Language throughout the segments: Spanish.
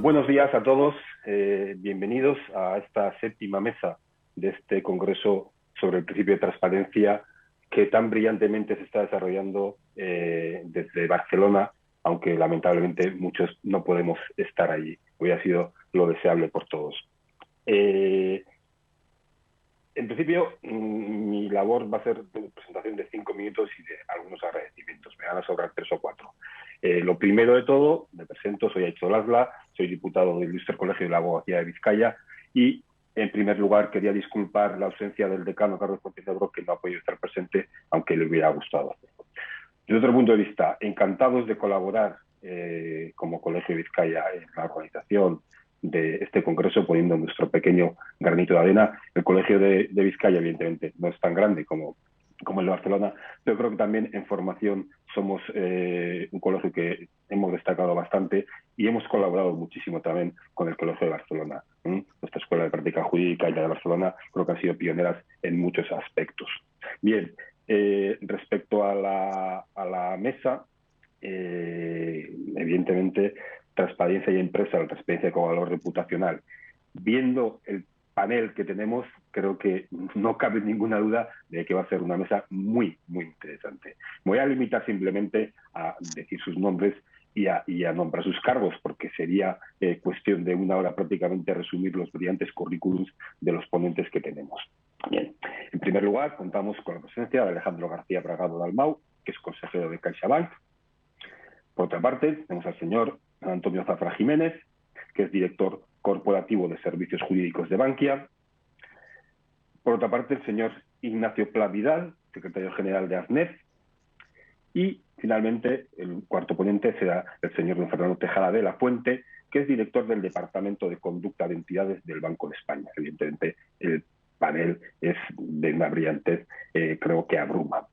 Buenos días a todos, bienvenidos a esta séptima mesa de este Congreso sobre el principio de transparencia que tan brillantemente se está desarrollando desde Barcelona, aunque lamentablemente muchos no podemos estar allí. Hubiera sido lo deseable por todos. En principio, mi labor va a ser de presentación de 5 minutos y de algunos agradecimientos. Me van a sobrar 3 o 4. Lo primero de todo, me presento, soy Aitor Lasla, soy diputado del Ilustre Colegio de la Abogacía de Vizcaya y, en primer lugar, quería disculpar la ausencia del decano Carlos Martínez Bró, que no ha podido estar presente, aunque le hubiera gustado hacerlo. Desde otro punto de vista, encantados de colaborar como Colegio de Vizcaya en la organización de este congreso, poniendo nuestro pequeño granito de arena. El Colegio de Vizcaya, evidentemente, no es tan grande como el de Barcelona, pero creo que también en formación somos un colegio que hemos destacado bastante y hemos colaborado muchísimo también con el Colegio de Barcelona. Nuestra Escuela de Práctica Jurídica y la de Barcelona creo que han sido pioneras en muchos aspectos. Bien, respecto a la mesa, evidentemente, transparencia y empresa, la transparencia como valor reputacional. Viendo el panel que tenemos, creo que no cabe ninguna duda de que va a ser una mesa muy, muy interesante. Me voy a limitar simplemente a decir sus nombres y a nombrar sus cargos, porque sería cuestión de una hora prácticamente resumir los brillantes currículums de los ponentes que tenemos. Bien, en primer lugar, contamos con la presencia de Alejandro García Bragado Dalmau, que es consejero de CaixaBank. Por otra parte, tenemos al señor Antonio Zafra Jiménez, que es director corporativo de servicios jurídicos de Bankia. Por otra parte, el señor Ignacio Pla Vidal, secretario general de ASNEF. Y, finalmente, el cuarto ponente será el señor don Fernando Tejada de la Fuente, que es director del Departamento de Conducta de Entidades del Banco de España. Evidentemente, el panel es de una brillantez, creo que abruma.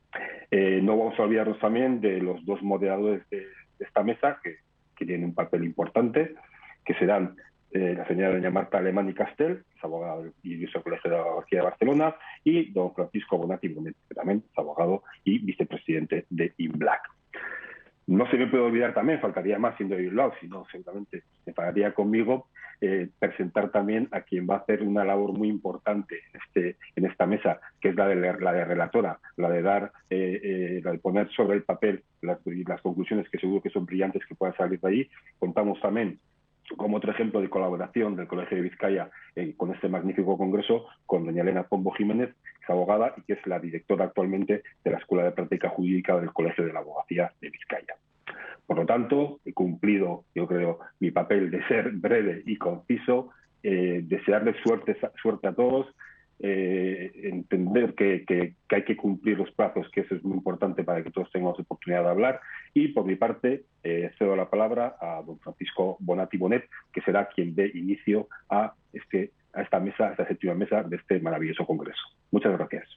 No vamos a olvidarnos también de los dos moderadores de esta mesa, que tienen un papel importante, que serán la señora doña Marta Alemán y Castel, es abogada del Ilustre Colegio de la Abogacía de Barcelona, y don Francisco Bonatti Bonet, que también es abogado y vicepresidente de INBLAC. No se me puede olvidar también, faltaría más siendo de Bilbao, sino seguramente se pagaría conmigo, presentar también a quien va a hacer una labor muy importante en esta mesa, que es la de relatora, la de poner sobre el papel las conclusiones que seguro que son brillantes que puedan salir de allí. Contamos también como otro ejemplo de colaboración del Colegio de Vizcaya con este magnífico congreso, con doña Elena Pombo Jiménez, que es abogada y que es la directora actualmente de la Escuela de Práctica Jurídica del Colegio de la Abogacía de Vizcaya. Por lo tanto, he cumplido, yo creo, mi papel de ser breve y conciso, desearles suerte a todos, entender que hay que cumplir los plazos, que eso es muy importante para que todos tengamos oportunidad de hablar. Y por mi parte, cedo la palabra a don Francisco Bonatti Bonet, que será quien dé inicio a esta mesa, a esta séptima mesa de este maravilloso congreso. Muchas gracias.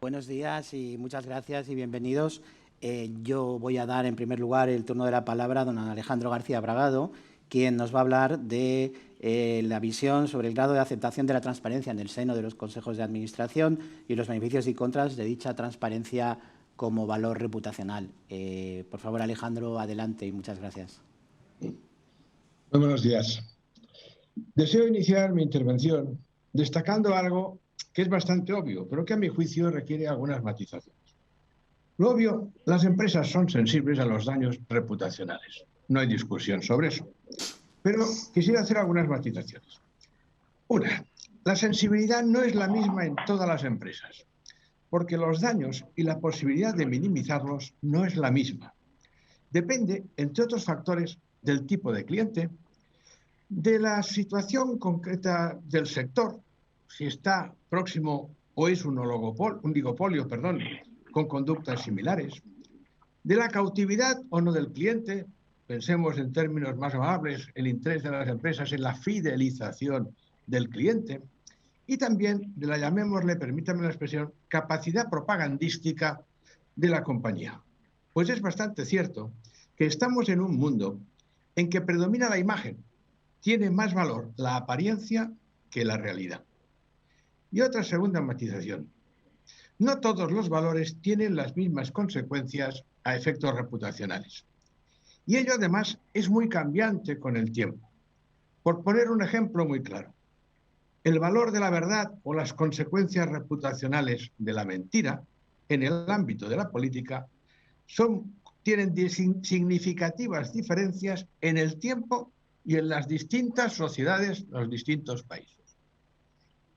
Buenos días y muchas gracias y bienvenidos. Yo voy a dar en primer lugar el turno de la palabra a don Alejandro García Bragado, quien nos va a hablar de la visión sobre el grado de aceptación de la transparencia en el seno de los consejos de administración y los beneficios y contras de dicha transparencia como valor reputacional. Por favor, Alejandro, adelante y muchas gracias. Muy buenos días. Deseo iniciar mi intervención destacando algo que es bastante obvio, pero que a mi juicio requiere algunas matizaciones. Lo obvio, las empresas son sensibles a los daños reputacionales. No hay discusión sobre eso. Pero quisiera hacer algunas matizaciones. Una, la sensibilidad no es la misma en todas las empresas, porque los daños y la posibilidad de minimizarlos no es la misma. Depende, entre otros factores, del tipo de cliente, de la situación concreta del sector, si está próximo o es un oligopolio, con conductas similares, de la cautividad o no del cliente, pensemos en términos más amables, el interés de las empresas en la fidelización del cliente, y también de la, llamémosle, permítanme la expresión, capacidad propagandística de la compañía. Pues es bastante cierto que estamos en un mundo en que predomina la imagen, tiene más valor la apariencia que la realidad. Y otra segunda matización. No todos los valores tienen las mismas consecuencias a efectos reputacionales. Y ello además es muy cambiante con el tiempo. Por poner un ejemplo muy claro, el valor de la verdad o las consecuencias reputacionales de la mentira en el ámbito de la política tienen significativas diferencias en el tiempo y en las distintas sociedades, los distintos países.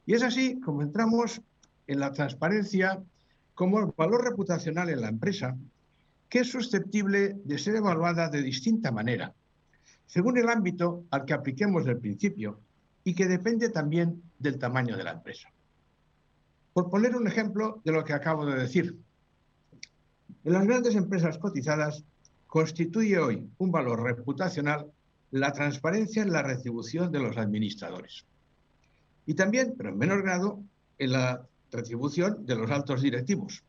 Y es así como entramos en la transparencia como el valor reputacional en la empresa, que es susceptible de ser evaluada de distinta manera, según el ámbito al que apliquemos el principio y que depende también del tamaño de la empresa. Por poner un ejemplo de lo que acabo de decir, en las grandes empresas cotizadas constituye hoy un valor reputacional la transparencia en la retribución de los administradores. Y también, pero en menor grado, en la retribución de los altos directivos.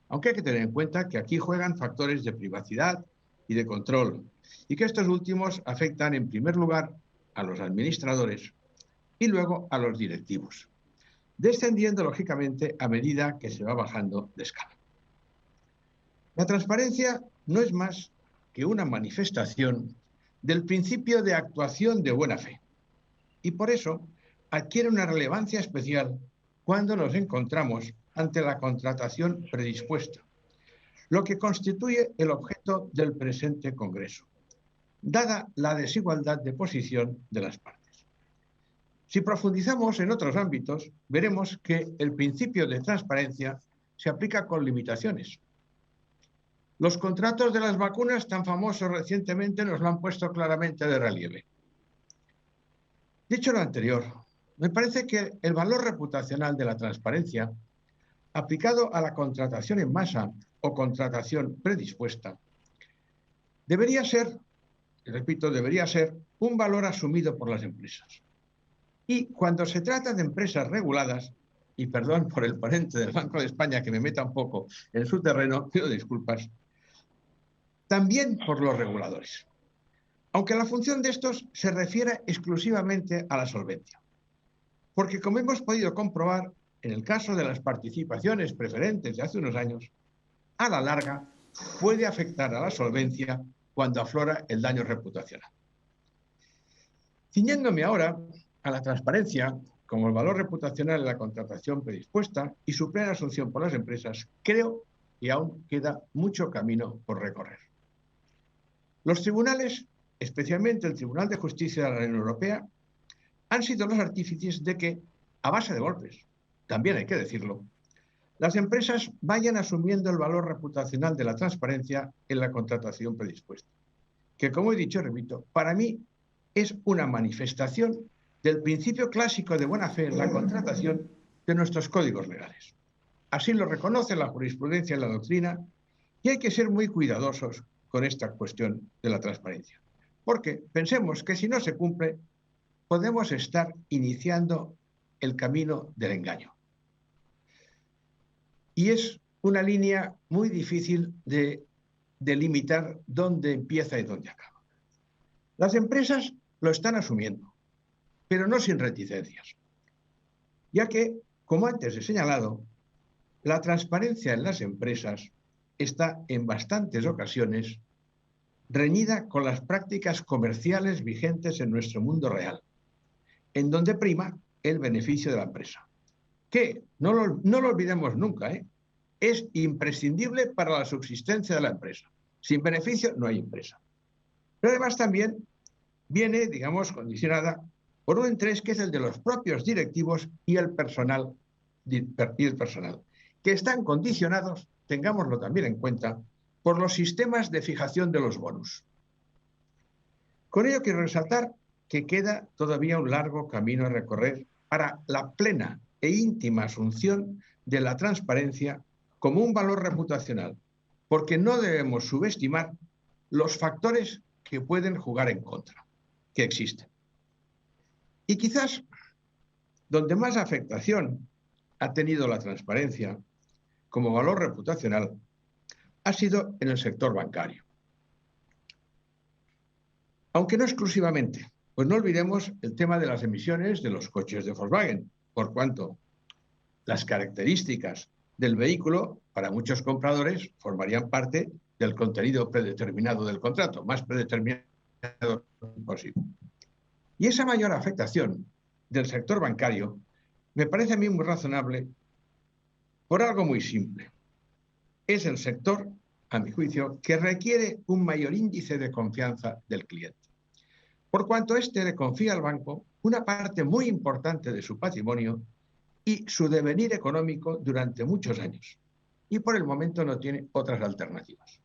Aunque hay que tener en cuenta que aquí juegan factores de privacidad y de control, y que estos últimos afectan en primer lugar a los administradores y luego a los directivos, descendiendo lógicamente a medida que se va bajando de escala. La transparencia no es más que una manifestación del principio de actuación de buena fe, y por eso adquiere una relevancia especial cuando nos encontramos ante la contratación predispuesta, lo que constituye el objeto del presente Congreso, dada la desigualdad de posición de las partes. Si profundizamos en otros ámbitos, veremos que el principio de transparencia se aplica con limitaciones. Los contratos de las vacunas tan famosos recientemente nos lo han puesto claramente de relieve. Dicho lo anterior, me parece que el valor reputacional de la transparencia, aplicado a la contratación en masa o contratación predispuesta, debería ser, repito, debería ser un valor asumido por las empresas. Y cuando se trata de empresas reguladas, y perdón por el ponente del Banco de España que me meta un poco en su terreno, pido disculpas, también por los reguladores, aunque la función de estos se refiere exclusivamente a la solvencia. Porque como hemos podido comprobar en el caso de las participaciones preferentes de hace unos años, a la larga puede afectar a la solvencia cuando aflora el daño reputacional. Ciñéndome ahora a la transparencia como el valor reputacional en la contratación predispuesta y su plena asunción por las empresas, creo que aún queda mucho camino por recorrer. Los tribunales, especialmente el Tribunal de Justicia de la Unión Europea, han sido los artífices de que, a base de golpes, también hay que decirlo, las empresas vayan asumiendo el valor reputacional de la transparencia en la contratación predispuesta, que, como he dicho y repito, para mí es una manifestación del principio clásico de buena fe en la contratación de nuestros códigos legales. Así lo reconoce la jurisprudencia y la doctrina, y hay que ser muy cuidadosos con esta cuestión de la transparencia, porque pensemos que si no se cumple, podemos estar iniciando el camino del engaño. Y es una línea muy difícil de delimitar dónde empieza y dónde acaba. Las empresas lo están asumiendo, pero no sin reticencias, ya que, como antes he señalado, la transparencia en las empresas está en bastantes ocasiones reñida con las prácticas comerciales vigentes en nuestro mundo real, en donde prima el beneficio de la empresa, que, no lo olvidemos nunca, es imprescindible para la subsistencia de la empresa. Sin beneficio no hay empresa. Pero además también viene, digamos, condicionada por un interés que es el de los propios directivos y el personal, que están condicionados, tengámoslo también en cuenta, por los sistemas de fijación de los bonus. Con ello quiero resaltar que queda todavía un largo camino a recorrer para la plena e íntima asunción de la transparencia como un valor reputacional, porque no debemos subestimar los factores que pueden jugar en contra, que existen. Y quizás donde más afectación ha tenido la transparencia como valor reputacional ha sido en el sector bancario. Aunque no exclusivamente, pues no olvidemos el tema de las emisiones de los coches de Volkswagen, por cuanto las características del vehículo para muchos compradores formarían parte del contenido predeterminado del contrato, más predeterminado posible. Y esa mayor afectación del sector bancario me parece a mí muy razonable por algo muy simple. Es el sector, a mi juicio, que requiere un mayor índice de confianza del cliente, por cuanto éste le confía al banco una parte muy importante de su patrimonio y su devenir económico durante muchos años, y por el momento no tiene otras alternativas.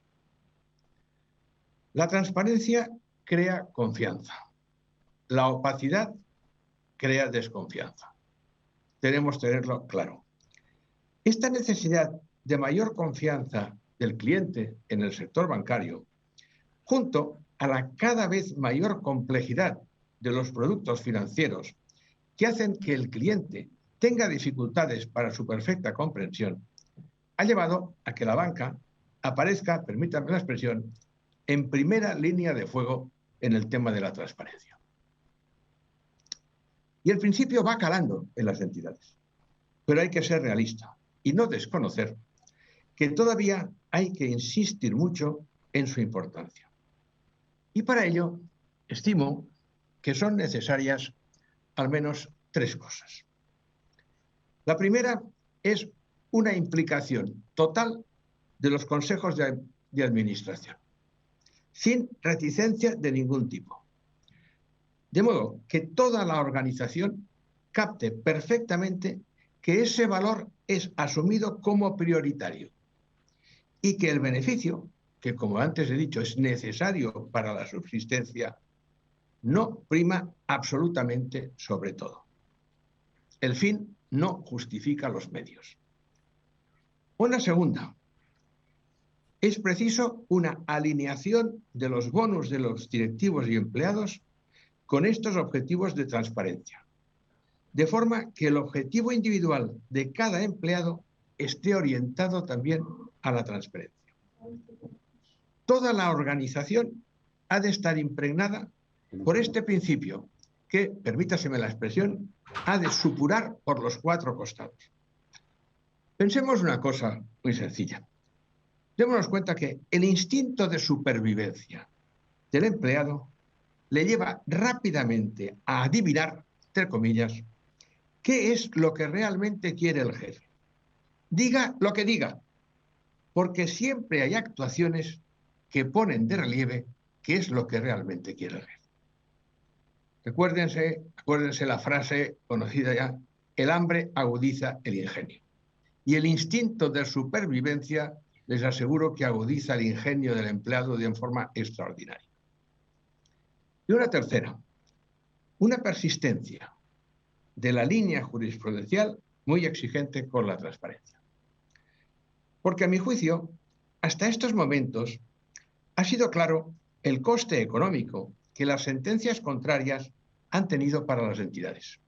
La transparencia crea confianza. La opacidad crea desconfianza. Tenemos que tenerlo claro. Esta necesidad de mayor confianza del cliente en el sector bancario, junto a la cada vez mayor complejidad de los productos financieros que hacen que el cliente tenga dificultades para su perfecta comprensión, ha llevado a que la banca aparezca, permítanme la expresión, en primera línea de fuego en el tema de la transparencia. Y el principio va calando en las entidades, pero hay que ser realista y no desconocer que todavía hay que insistir mucho en su importancia. Y para ello, estimo que son necesarias al menos 3 cosas. La primera es una implicación total de los consejos de administración, sin reticencia de ningún tipo. De modo que toda la organización capte perfectamente que ese valor es asumido como prioritario y que el beneficio, que como antes he dicho es necesario para la subsistencia, no prima absolutamente sobre todo. El fin no justifica los medios. Una segunda, es preciso una alineación de los bonus de los directivos y empleados con estos objetivos de transparencia, de forma que el objetivo individual de cada empleado esté orientado también a la transparencia. Toda la organización ha de estar impregnada por este principio que, permítaseme la expresión, ha de supurar por los 4 costados. Pensemos una cosa muy sencilla. Démonos cuenta que el instinto de supervivencia del empleado le lleva rápidamente a adivinar, entre comillas, qué es lo que realmente quiere el jefe. Diga lo que diga, porque siempre hay actuaciones que ponen de relieve qué es lo que realmente quiere el jefe. Acuérdense la frase conocida ya, el hambre agudiza el ingenio. Y el instinto de supervivencia, les aseguro que agudiza el ingenio del empleado de forma extraordinaria. Y una tercera, una persistencia de la línea jurisprudencial muy exigente con la transparencia. Porque a mi juicio, hasta estos momentos, ha sido claro el coste económico que las sentencias contrarias han tenido para las entidades.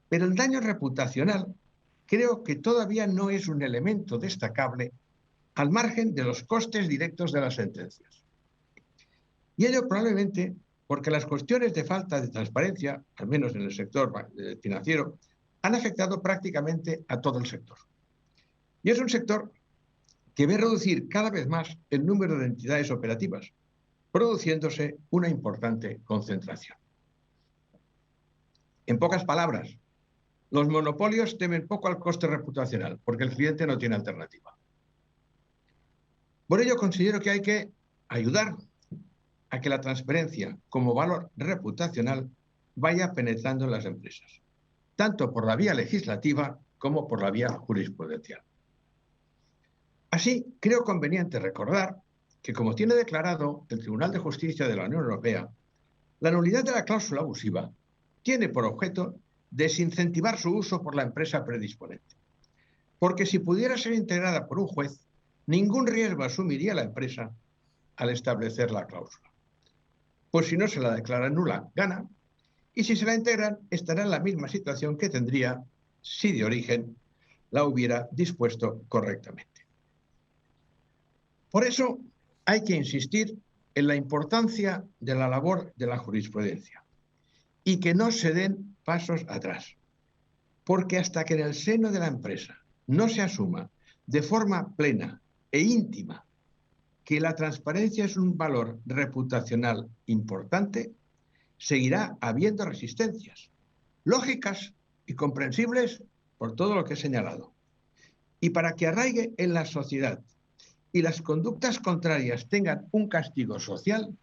Pero el daño reputacional creo que todavía no es un elemento destacable al margen de los costes directos de las sentencias. Y ello probablemente porque las cuestiones de falta de transparencia, al menos en el sector financiero, han afectado prácticamente a todo el sector. Y es un sector que ve reducir cada vez más el número de entidades operativas, produciéndose una importante concentración. En pocas palabras, los monopolios temen poco al coste reputacional, porque el cliente no tiene alternativa. Por ello, considero que hay que ayudar a que la transparencia como valor reputacional vaya penetrando en las empresas, tanto por la vía legislativa como por la vía jurisprudencial. Así, creo conveniente recordar que, como tiene declarado el Tribunal de Justicia de la Unión Europea, la nulidad de la cláusula abusiva tiene por objeto desincentivar su uso por la empresa predisponente. Porque si pudiera ser integrada por un juez, ningún riesgo asumiría la empresa al establecer la cláusula. Pues si no se la declara nula, gana, y si se la integran, estará en la misma situación que tendría si de origen la hubiera dispuesto correctamente. Por eso hay que insistir en la importancia de la labor de la jurisprudencia y que no se den pasos atrás, porque hasta que en el seno de la empresa no se asuma de forma plena e íntima que la transparencia es un valor reputacional importante, seguirá habiendo resistencias, lógicas y comprensibles por todo lo que he señalado. Y para que arraigue en la sociedad y las conductas contrarias tengan un castigo social,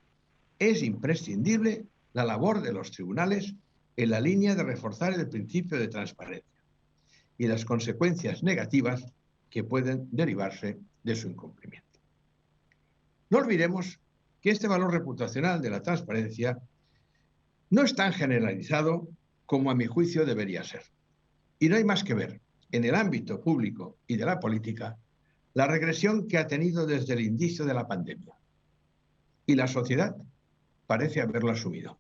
es imprescindible la labor de los tribunales en la línea de reforzar el principio de transparencia y las consecuencias negativas que pueden derivarse de su incumplimiento. No olvidemos que este valor reputacional de la transparencia no es tan generalizado como a mi juicio debería ser. Y no hay más que ver en el ámbito público y de la política la regresión que ha tenido desde el inicio de la pandemia. Y la sociedad parece haberlo asumido.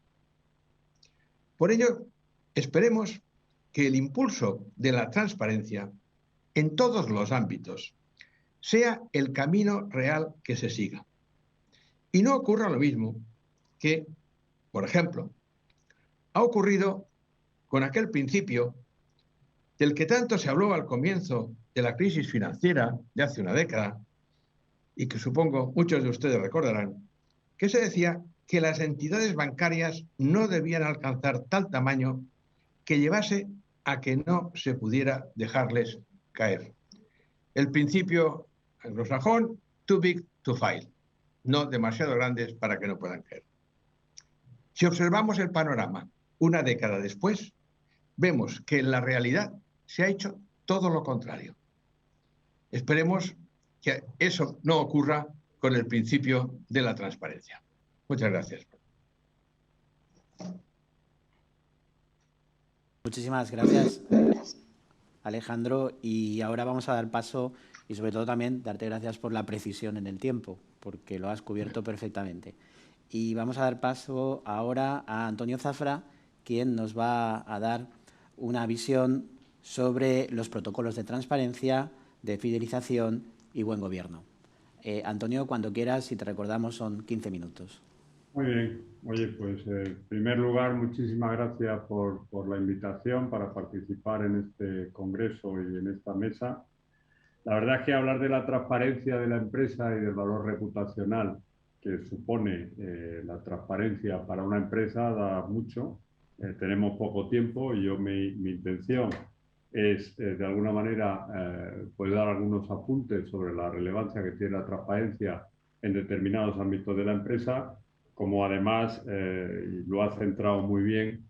Por ello, esperemos que el impulso de la transparencia en todos los ámbitos sea el camino real que se siga. Y no ocurra lo mismo que, por ejemplo, ha ocurrido con aquel principio del que tanto se habló al comienzo de la crisis financiera de hace una década y que supongo muchos de ustedes recordarán, que se decía que las entidades bancarias no debían alcanzar tal tamaño que llevase a que no se pudiera dejarles caer. El principio anglosajón, too big to fail, no demasiado grandes para que no puedan caer. Si observamos el panorama una década después, vemos que en la realidad se ha hecho todo lo contrario. Esperemos que eso no ocurra con el principio de la transparencia. Muchas gracias. Muchísimas gracias, Alejandro. Y ahora vamos a dar paso y sobre todo también darte gracias por la precisión en el tiempo, porque lo has cubierto perfectamente. Y vamos a dar paso ahora a Antonio Zafra, quien nos va a dar una visión sobre los protocolos de transparencia, de fidelización y buen gobierno. Antonio, cuando quieras, y te recordamos, son 15 minutos. Muy bien. Oye, pues en primer lugar, muchísimas gracias por la invitación para participar en este congreso y en esta mesa. La verdad es que hablar de la transparencia de la empresa y del valor reputacional que supone la transparencia para una empresa da mucho. Tenemos poco tiempo y mi intención es, de alguna manera, pues dar algunos apuntes sobre la relevancia que tiene la transparencia en determinados ámbitos de la empresa, como además lo ha centrado muy bien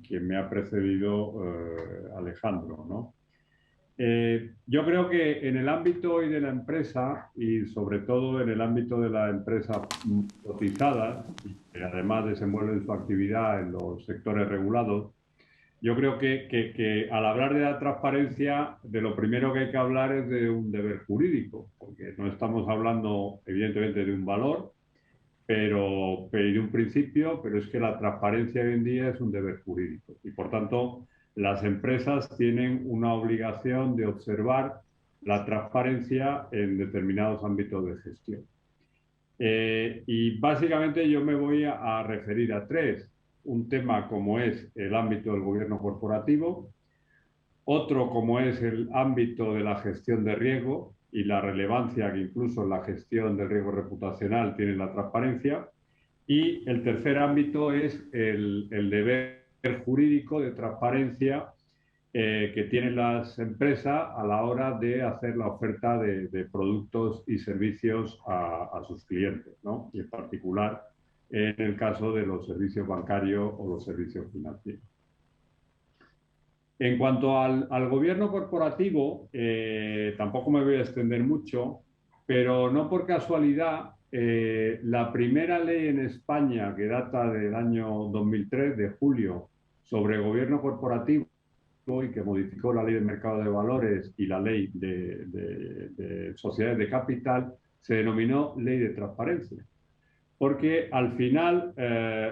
quien me ha precedido, Alejandro, ¿no? Yo creo que en el ámbito hoy de la empresa y sobre todo en el ámbito de la empresa cotizada, que además desenvuelven su actividad en los sectores regulados, yo creo que al hablar de la transparencia, de lo primero que hay que hablar es de un deber jurídico, porque no estamos hablando evidentemente de un valor, pero de un principio, pero es que la transparencia hoy en día es un deber jurídico y por tanto las empresas tienen una obligación de observar la transparencia en determinados ámbitos de gestión. Y básicamente yo me voy a referir a tres. Un tema como es el ámbito del gobierno corporativo, otro como es el ámbito de la gestión de riesgo y la relevancia que incluso en la gestión del riesgo reputacional tiene la transparencia, y el tercer ámbito es el deber jurídico de transparencia que tienen las empresas a la hora de hacer la oferta de productos y servicios a sus clientes, ¿no? Y en particular en el caso de los servicios bancarios o los servicios financieros. En cuanto al gobierno corporativo, tampoco me voy a extender mucho, pero no por casualidad, la primera ley en España, que data del año 2003, de julio, sobre gobierno corporativo y que modificó la ley del mercado de valores y la ley de sociedades de capital, se denominó Ley de Transparencia. Porque al final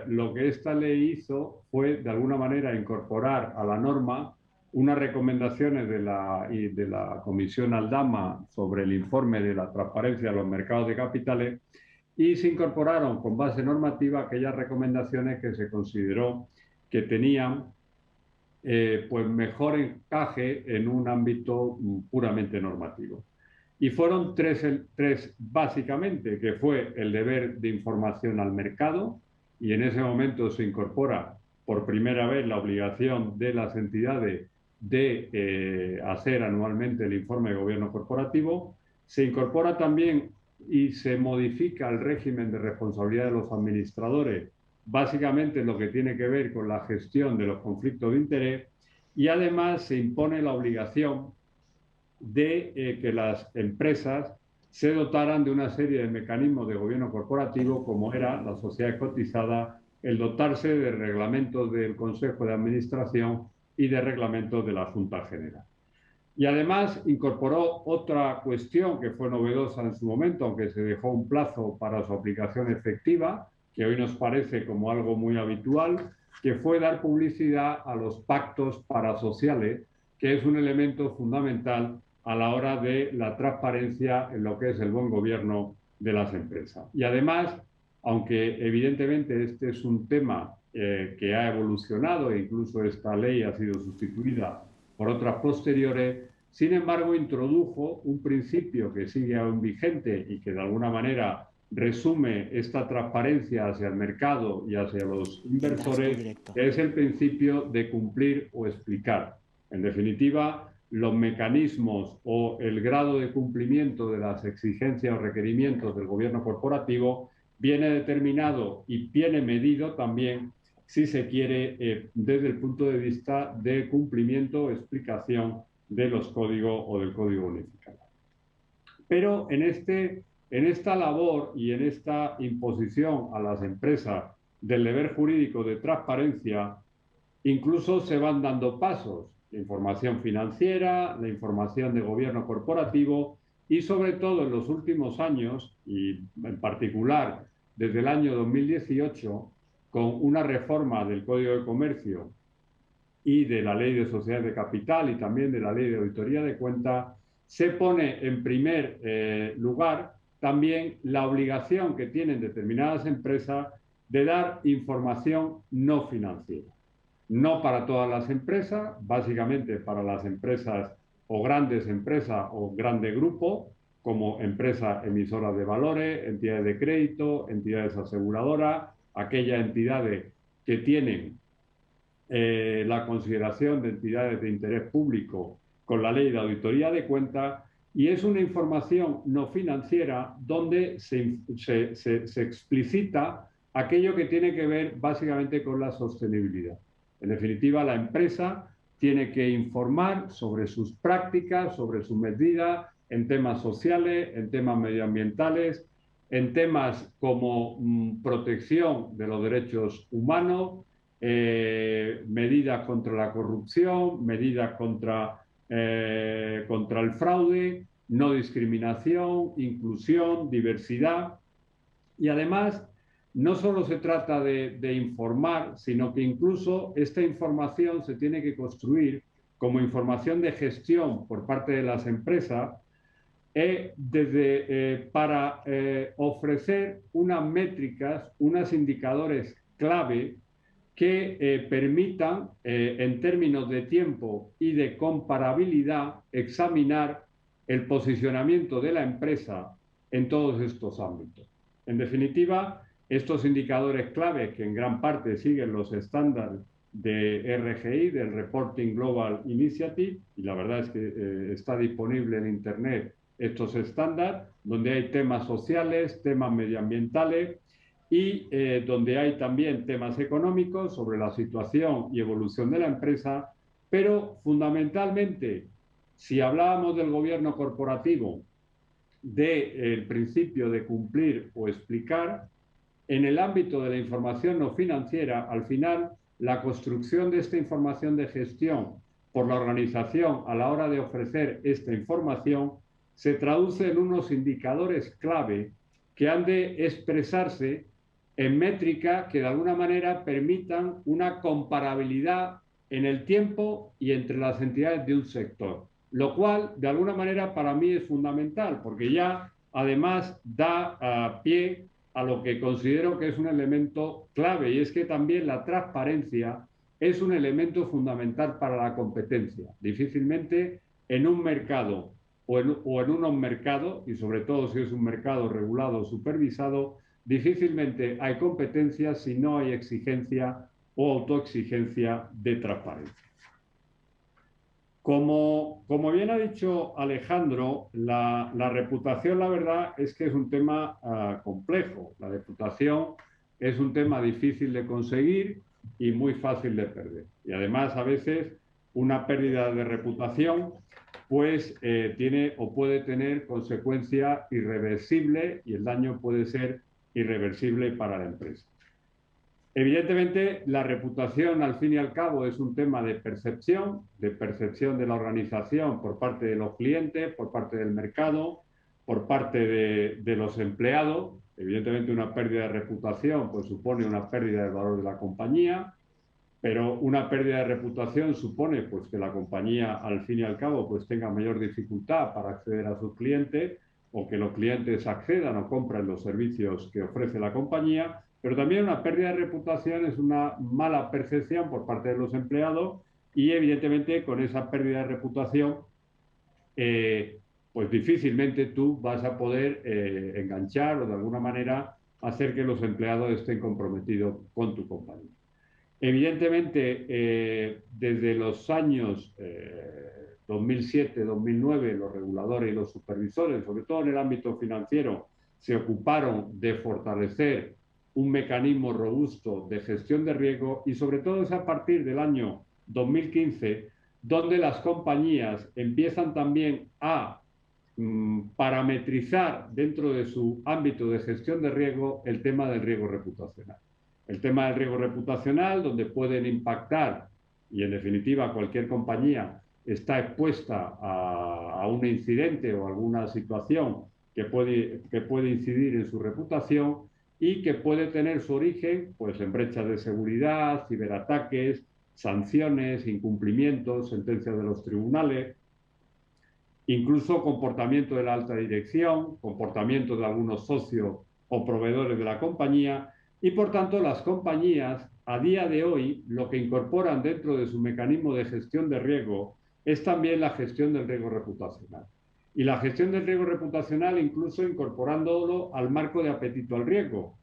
lo que esta ley hizo fue de alguna manera incorporar a la norma unas recomendaciones de la Comisión Aldama sobre el informe de la transparencia de los mercados de capitales y se incorporaron con base normativa aquellas recomendaciones que se consideró que tenían pues mejor encaje en un ámbito puramente normativo. Y fueron tres básicamente, que fue el deber de información al mercado, y en ese momento se incorpora por primera vez la obligación de las entidades de hacer anualmente el informe de gobierno corporativo. Se incorpora también y se modifica el régimen de responsabilidad de los administradores, básicamente en lo que tiene que ver con la gestión de los conflictos de interés, y además se impone la obligación de que las empresas se dotaran de una serie de mecanismos de gobierno corporativo, como era la sociedad cotizada, el dotarse de reglamentos del Consejo de Administración y de reglamentos de la Junta General. Y además incorporó otra cuestión que fue novedosa en su momento, aunque se dejó un plazo para su aplicación efectiva, que hoy nos parece como algo muy habitual, que fue dar publicidad a los pactos parasociales, que es un elemento fundamental a la hora de la transparencia en lo que es el buen gobierno de las empresas. Y además, aunque evidentemente este es un tema que ha evolucionado e incluso esta ley ha sido sustituida por otras posteriores, sin embargo introdujo un principio que sigue aún vigente y que de alguna manera resume esta transparencia hacia el mercado y hacia los inversores, que es el principio de cumplir o explicar. En definitiva, los mecanismos o el grado de cumplimiento de las exigencias o requerimientos del gobierno corporativo viene determinado y viene medido también, si se quiere, desde el punto de vista de cumplimiento o explicación de los códigos o del código unificado. Pero en esta labor y en esta imposición a las empresas del deber jurídico de transparencia, incluso se van dando pasos. La información financiera, la información de gobierno corporativo y sobre todo en los últimos años, y en particular desde el año 2018, con una reforma del Código de Comercio y de la Ley de Sociedades de Capital y también de la Ley de Auditoría de Cuentas, se pone en primer lugar también la obligación que tienen determinadas empresas de dar información no financiera. No para todas las empresas, básicamente para las empresas o grandes empresas o grandes grupos, como empresas emisoras de valores, entidades de crédito, entidades aseguradoras, aquellas entidades que tienen la consideración de entidades de interés público con la ley de auditoría de cuentas, y es una información no financiera donde se explicita aquello que tiene que ver básicamente con la sostenibilidad. En definitiva, la empresa tiene que informar sobre sus prácticas, sobre sus medidas en temas sociales, en temas medioambientales, en temas como protección de los derechos humanos, medidas contra la corrupción, medidas contra el fraude, no discriminación, inclusión, diversidad. Y además, no solo se trata de informar, sino que incluso esta información se tiene que construir como información de gestión por parte de las empresas para ofrecer unas métricas, unos indicadores clave que permitan, en términos de tiempo y de comparabilidad, examinar el posicionamiento de la empresa en todos estos ámbitos. En definitiva, estos indicadores clave, que en gran parte siguen los estándares de RGI, del Reporting Global Initiative, y la verdad es que está disponible en Internet estos estándares, donde hay temas sociales, temas medioambientales y donde hay también temas económicos sobre la situación y evolución de la empresa, pero fundamentalmente, si hablábamos del gobierno corporativo, del principio de cumplir o explicar, en el ámbito de la información no financiera, al final, la construcción de esta información de gestión por la organización a la hora de ofrecer esta información se traduce en unos indicadores clave que han de expresarse en métricas que de alguna manera permitan una comparabilidad en el tiempo y entre las entidades de un sector, lo cual de alguna manera para mí es fundamental, porque ya además da pie a lo que considero que es un elemento clave, y es que también la transparencia es un elemento fundamental para la competencia. Difícilmente en un mercado o en unos mercados, y sobre todo si es un mercado regulado o supervisado, difícilmente hay competencia si no hay exigencia o autoexigencia de transparencia. Como bien ha dicho Alejandro, la reputación, la verdad, es que es un tema complejo. La reputación es un tema difícil de conseguir y muy fácil de perder. Y además, a veces, una pérdida de reputación pues tiene o puede tener consecuencia irreversible y el daño puede ser irreversible para la empresa. Evidentemente, la reputación, al fin y al cabo, es un tema de percepción de la organización por parte de los clientes, por parte del mercado, por parte de los empleados. Evidentemente, una pérdida de reputación pues, supone una pérdida del valor de la compañía, pero una pérdida de reputación supone pues, que la compañía, al fin y al cabo, pues, tenga mayor dificultad para acceder a sus clientes o que los clientes accedan o compren los servicios que ofrece la compañía. Pero también una pérdida de reputación es una mala percepción por parte de los empleados y evidentemente con esa pérdida de reputación pues difícilmente tú vas a poder enganchar o de alguna manera hacer que los empleados estén comprometidos con tu compañía. Evidentemente, desde los años 2007-2009, los reguladores y los supervisores, sobre todo en el ámbito financiero, se ocuparon de fortalecer un mecanismo robusto de gestión de riesgo y sobre todo es a partir del año 2015 donde las compañías empiezan también a parametrizar dentro de su ámbito de gestión de riesgo el tema del riesgo reputacional. El tema del riesgo reputacional, donde pueden impactar, y en definitiva cualquier compañía está expuesta a un incidente o alguna situación que puede incidir en su reputación y que puede tener su origen pues, en brechas de seguridad, ciberataques, sanciones, incumplimientos, sentencias de los tribunales, incluso comportamiento de la alta dirección, comportamiento de algunos socios o proveedores de la compañía, y por tanto las compañías a día de hoy lo que incorporan dentro de su mecanismo de gestión de riesgo es también la gestión del riesgo reputacional. Y la gestión del riesgo reputacional incluso incorporándolo al marco de apetito al riesgo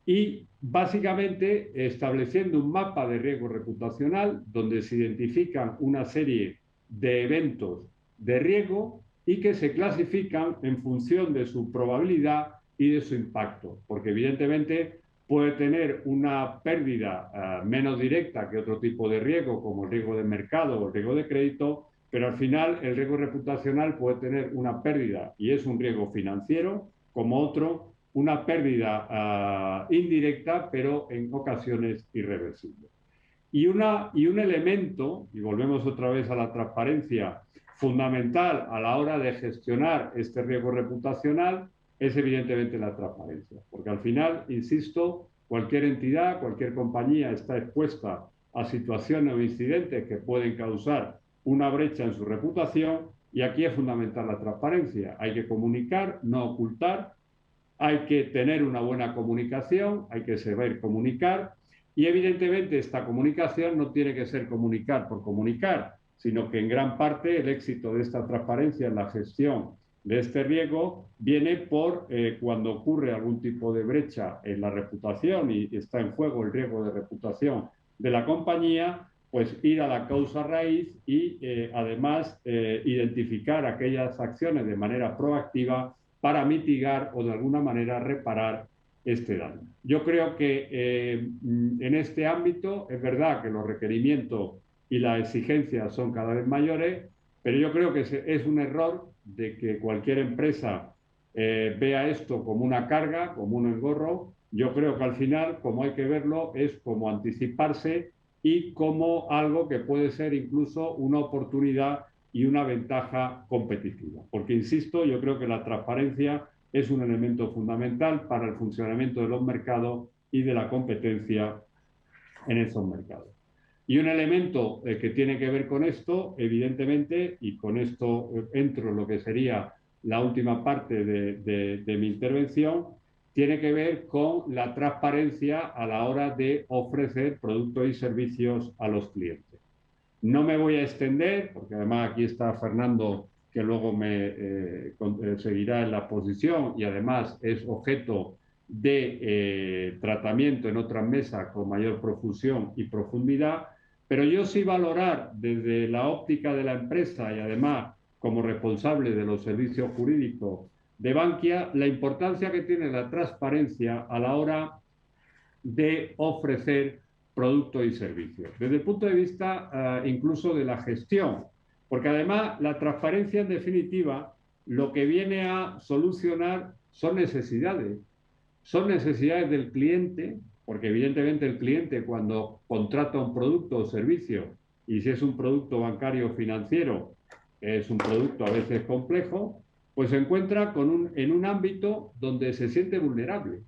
y básicamente estableciendo un mapa de riesgo reputacional donde se identifican una serie de eventos de riesgo y que se clasifican en función de su probabilidad y de su impacto, porque evidentemente puede tener una pérdida menos directa que otro tipo de riesgo, como el riesgo de mercado o el riesgo de crédito, pero al final el riesgo reputacional puede tener una pérdida y es un riesgo financiero, como otro, una pérdida indirecta, pero en ocasiones irreversible. Y un elemento, y volvemos otra vez a la transparencia, fundamental a la hora de gestionar este riesgo reputacional es evidentemente la transparencia, porque al final, insisto, cualquier entidad, cualquier compañía está expuesta a situaciones o incidentes que pueden causar una brecha en su reputación y aquí es fundamental la transparencia. Hay que comunicar, no ocultar, hay que tener una buena comunicación, hay que saber comunicar y evidentemente esta comunicación no tiene que ser comunicar por comunicar, sino que en gran parte el éxito de esta transparencia en la gestión de este riesgo viene por cuando ocurre algún tipo de brecha en la reputación y está en juego el riesgo de reputación de la compañía, pues ir a la causa raíz y además identificar aquellas acciones de manera proactiva para mitigar o de alguna manera reparar este daño. Yo creo que en este ámbito es verdad que los requerimientos y las exigencias son cada vez mayores, pero yo creo que es un error de que cualquier empresa vea esto como una carga, como un engorro. Yo creo que al final, como hay que verlo, es como anticiparse y como algo que puede ser incluso una oportunidad y una ventaja competitiva. Porque, insisto, yo creo que la transparencia es un elemento fundamental para el funcionamiento de los mercados y de la competencia en esos mercados. Y un elemento que tiene que ver con esto, evidentemente, y con esto entro en lo que sería la última parte de mi intervención, tiene que ver con la transparencia a la hora de ofrecer productos y servicios a los clientes. No me voy a extender, porque además aquí está Fernando, que luego me seguirá en la posición y además es objeto de tratamiento en otras mesas con mayor profusión y profundidad, pero yo sí valorar desde la óptica de la empresa y además como responsable de los servicios jurídicos de Bankia, la importancia que tiene la transparencia a la hora de ofrecer productos y servicios. Desde el punto de vista incluso de la gestión, porque además la transparencia en definitiva lo que viene a solucionar son necesidades del cliente, porque evidentemente el cliente cuando contrata un producto o servicio, y si es un producto bancario o financiero, es un producto a veces complejo, pues se encuentra en un ámbito donde se siente vulnerable,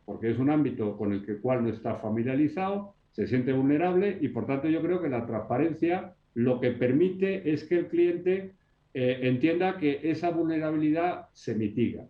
porque es un ámbito con el cual no está familiarizado, se siente vulnerable y por tanto yo creo que la transparencia lo que permite es que el cliente entienda que esa vulnerabilidad se mitiga.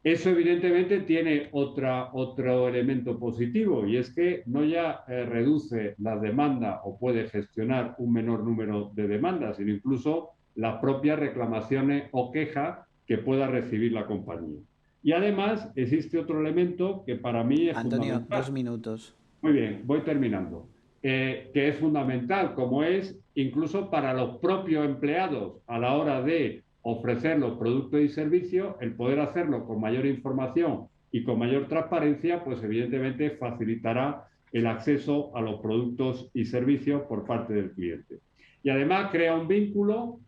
Eso evidentemente tiene otro elemento positivo y es que no ya reduce la demanda o puede gestionar un menor número de demandas, sino incluso las propias reclamaciones o quejas que pueda recibir la compañía. Y además existe otro elemento que para mí es Antonio, fundamental. 2 minutos. Muy bien, voy terminando. Que es fundamental, como es incluso para los propios empleados a la hora de ofrecer los productos y servicios, el poder hacerlo con mayor información y con mayor transparencia, pues evidentemente facilitará el acceso a los productos y servicios por parte del cliente. Y además crea un vínculo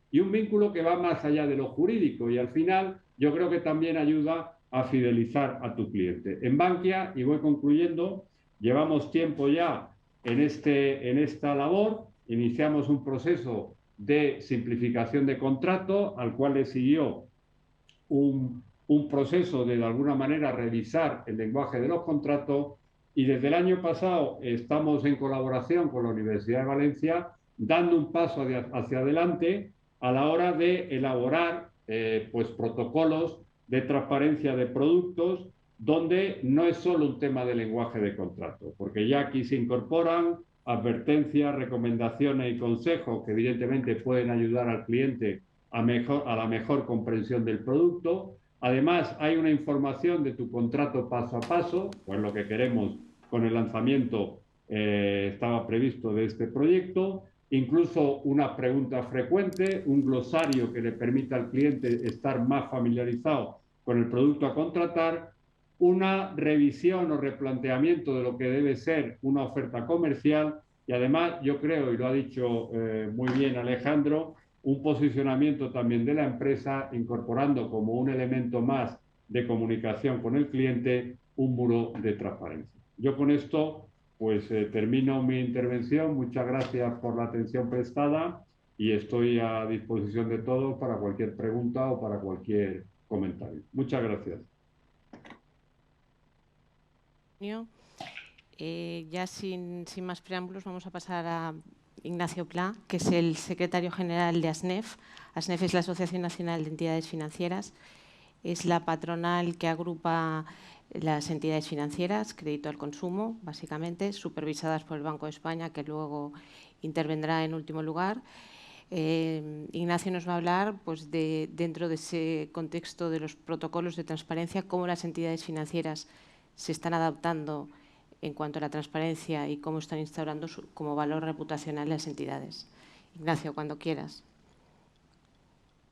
que va más allá de lo jurídico y al final yo creo que también ayuda a fidelizar a tu cliente. En Bankia, y voy concluyendo, llevamos tiempo ya en esta labor, iniciamos un proceso de simplificación de contrato, al cual le siguió un proceso de alguna manera revisar el lenguaje de los contratos y desde el año pasado estamos en colaboración con la Universidad de Valencia dando un paso hacia adelante a la hora de elaborar pues protocolos de transparencia de productos donde no es solo un tema de lenguaje de contrato, porque ya aquí se incorporan advertencias, recomendaciones y consejos que evidentemente pueden ayudar al cliente a la mejor comprensión del producto. Además, hay una información de tu contrato paso a paso, pues lo que queremos con el lanzamiento estaba previsto de este proyecto, incluso una pregunta frecuente, un glosario que le permita al cliente estar más familiarizado con el producto a contratar, una revisión o replanteamiento de lo que debe ser una oferta comercial y además yo creo, y lo ha dicho muy bien Alejandro, un posicionamiento también de la empresa incorporando como un elemento más de comunicación con el cliente un muro de transparencia. Yo con esto pues termino mi intervención. Muchas gracias por la atención prestada y estoy a disposición de todos para cualquier pregunta o para cualquier comentario. Muchas gracias. Ya sin más preámbulos vamos a pasar a Ignacio Pla, que es el secretario general de ASNEF. ASNEF es la Asociación Nacional de Entidades Financieras. Es la patronal que agrupa las entidades financieras, crédito al consumo, básicamente, supervisadas por el Banco de España, que luego intervendrá en último lugar. Ignacio nos va a hablar pues, dentro de ese contexto de los protocolos de transparencia, cómo las entidades financieras se están adaptando en cuanto a la transparencia y cómo están instaurando como valor reputacional las entidades. Ignacio, cuando quieras.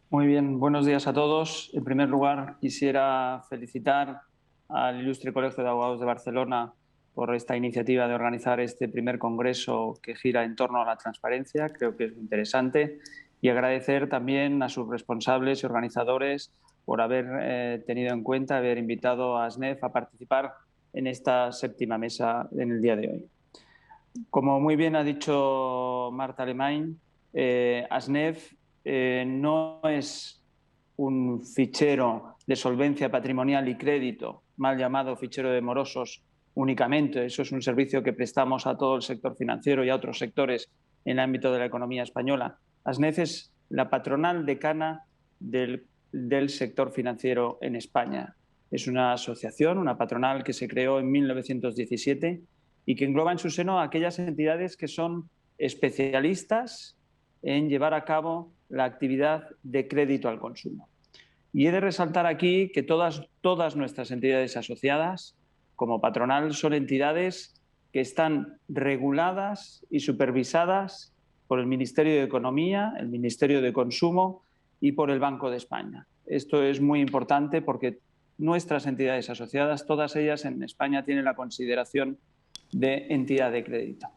Muy bien, buenos días a todos. En primer lugar, quisiera felicitar al Ilustre Colegio de Abogados de Barcelona por esta iniciativa de organizar este primer congreso que gira en torno a la transparencia. Creo que es interesante. Y agradecer también a sus responsables y organizadores por haber tenido en cuenta, haber invitado a ASNEF a participar en esta séptima mesa en el día de hoy. Como muy bien ha dicho Marta Alemany, ASNEF no es un fichero de solvencia patrimonial y crédito, mal llamado fichero de morosos únicamente. Eso es un servicio que prestamos a todo el sector financiero y a otros sectores en el ámbito de la economía española. ASNEF es la patronal decana del sector financiero en España. Es una asociación, una patronal que se creó en 1917 y que engloba en su seno a aquellas entidades que son especialistas en llevar a cabo la actividad de crédito al consumo. Y he de resaltar aquí que todas nuestras entidades asociadas, como patronal, son entidades que están reguladas y supervisadas por el Ministerio de Economía, el Ministerio de Consumo y por el Banco de España. Esto es muy importante porque nuestras entidades asociadas, todas ellas en España, tienen la consideración de entidad de crédito.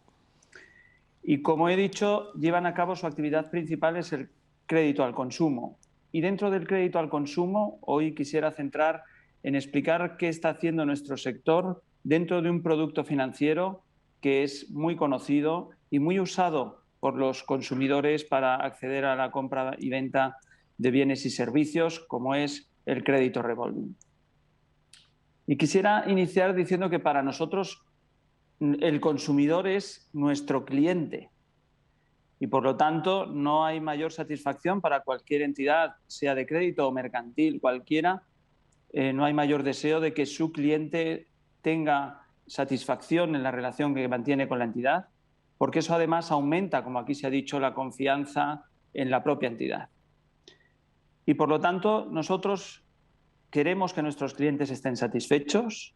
Y como he dicho, llevan a cabo su actividad principal es el crédito al consumo. Y dentro del crédito al consumo, hoy quisiera centrar en explicar qué está haciendo nuestro sector dentro de un producto financiero que es muy conocido y muy usado por los consumidores para acceder a la compra y venta de bienes y servicios, como es el crédito revolving. Y quisiera iniciar diciendo que para nosotros el consumidor es nuestro cliente y, por lo tanto, no hay mayor satisfacción para cualquier entidad, sea de crédito o mercantil, cualquiera, no hay mayor deseo de que su cliente tenga satisfacción en la relación que mantiene con la entidad, porque eso además aumenta, como aquí se ha dicho, la confianza en la propia entidad. Y, por lo tanto, nosotros queremos que nuestros clientes estén satisfechos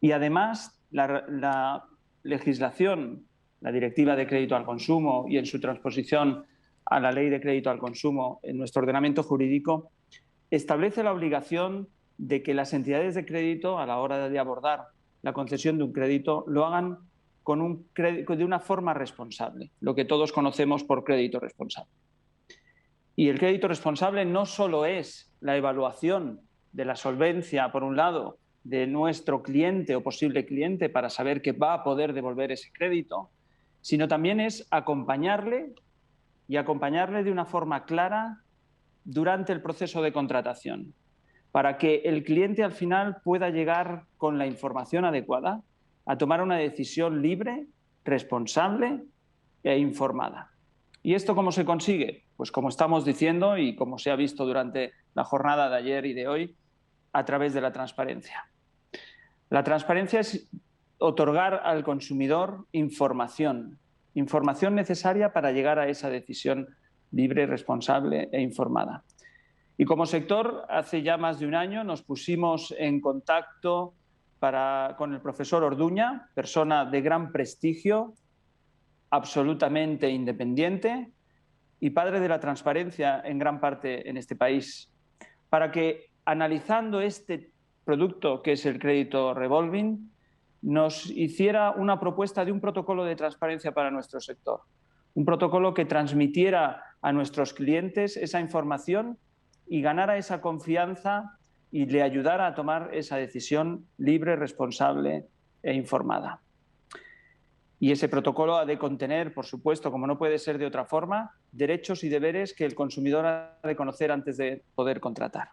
y, además, la legislación, la Directiva de Crédito al Consumo y en su transposición a la Ley de Crédito al Consumo en nuestro ordenamiento jurídico, establece la obligación de que las entidades de crédito, a la hora de abordar la concesión de un crédito, lo hagan de una forma responsable, lo que todos conocemos por crédito responsable. Y el crédito responsable no solo es la evaluación de la solvencia, por un lado, de nuestro cliente o posible cliente para saber que va a poder devolver ese crédito, sino también es acompañarle de una forma clara durante el proceso de contratación, para que el cliente al final pueda llegar con la información adecuada a tomar una decisión libre, responsable e informada. ¿Y esto cómo se consigue? Pues como estamos diciendo y como se ha visto durante la jornada de ayer y de hoy, a través de la transparencia. La transparencia es otorgar al consumidor información necesaria para llegar a esa decisión libre, responsable e informada. Y como sector, hace ya más de un año nos pusimos en contacto con el profesor Orduña, persona de gran prestigio, absolutamente independiente y padre de la transparencia en gran parte en este país, para que, analizando este producto que es el crédito revolving, nos hiciera una propuesta de un protocolo de transparencia para nuestro sector. Un protocolo que transmitiera a nuestros clientes esa información y ganara esa confianza y le ayudara a tomar esa decisión libre, responsable e informada. Y ese protocolo ha de contener, por supuesto, como no puede ser de otra forma, derechos y deberes que el consumidor ha de conocer antes de poder contratar.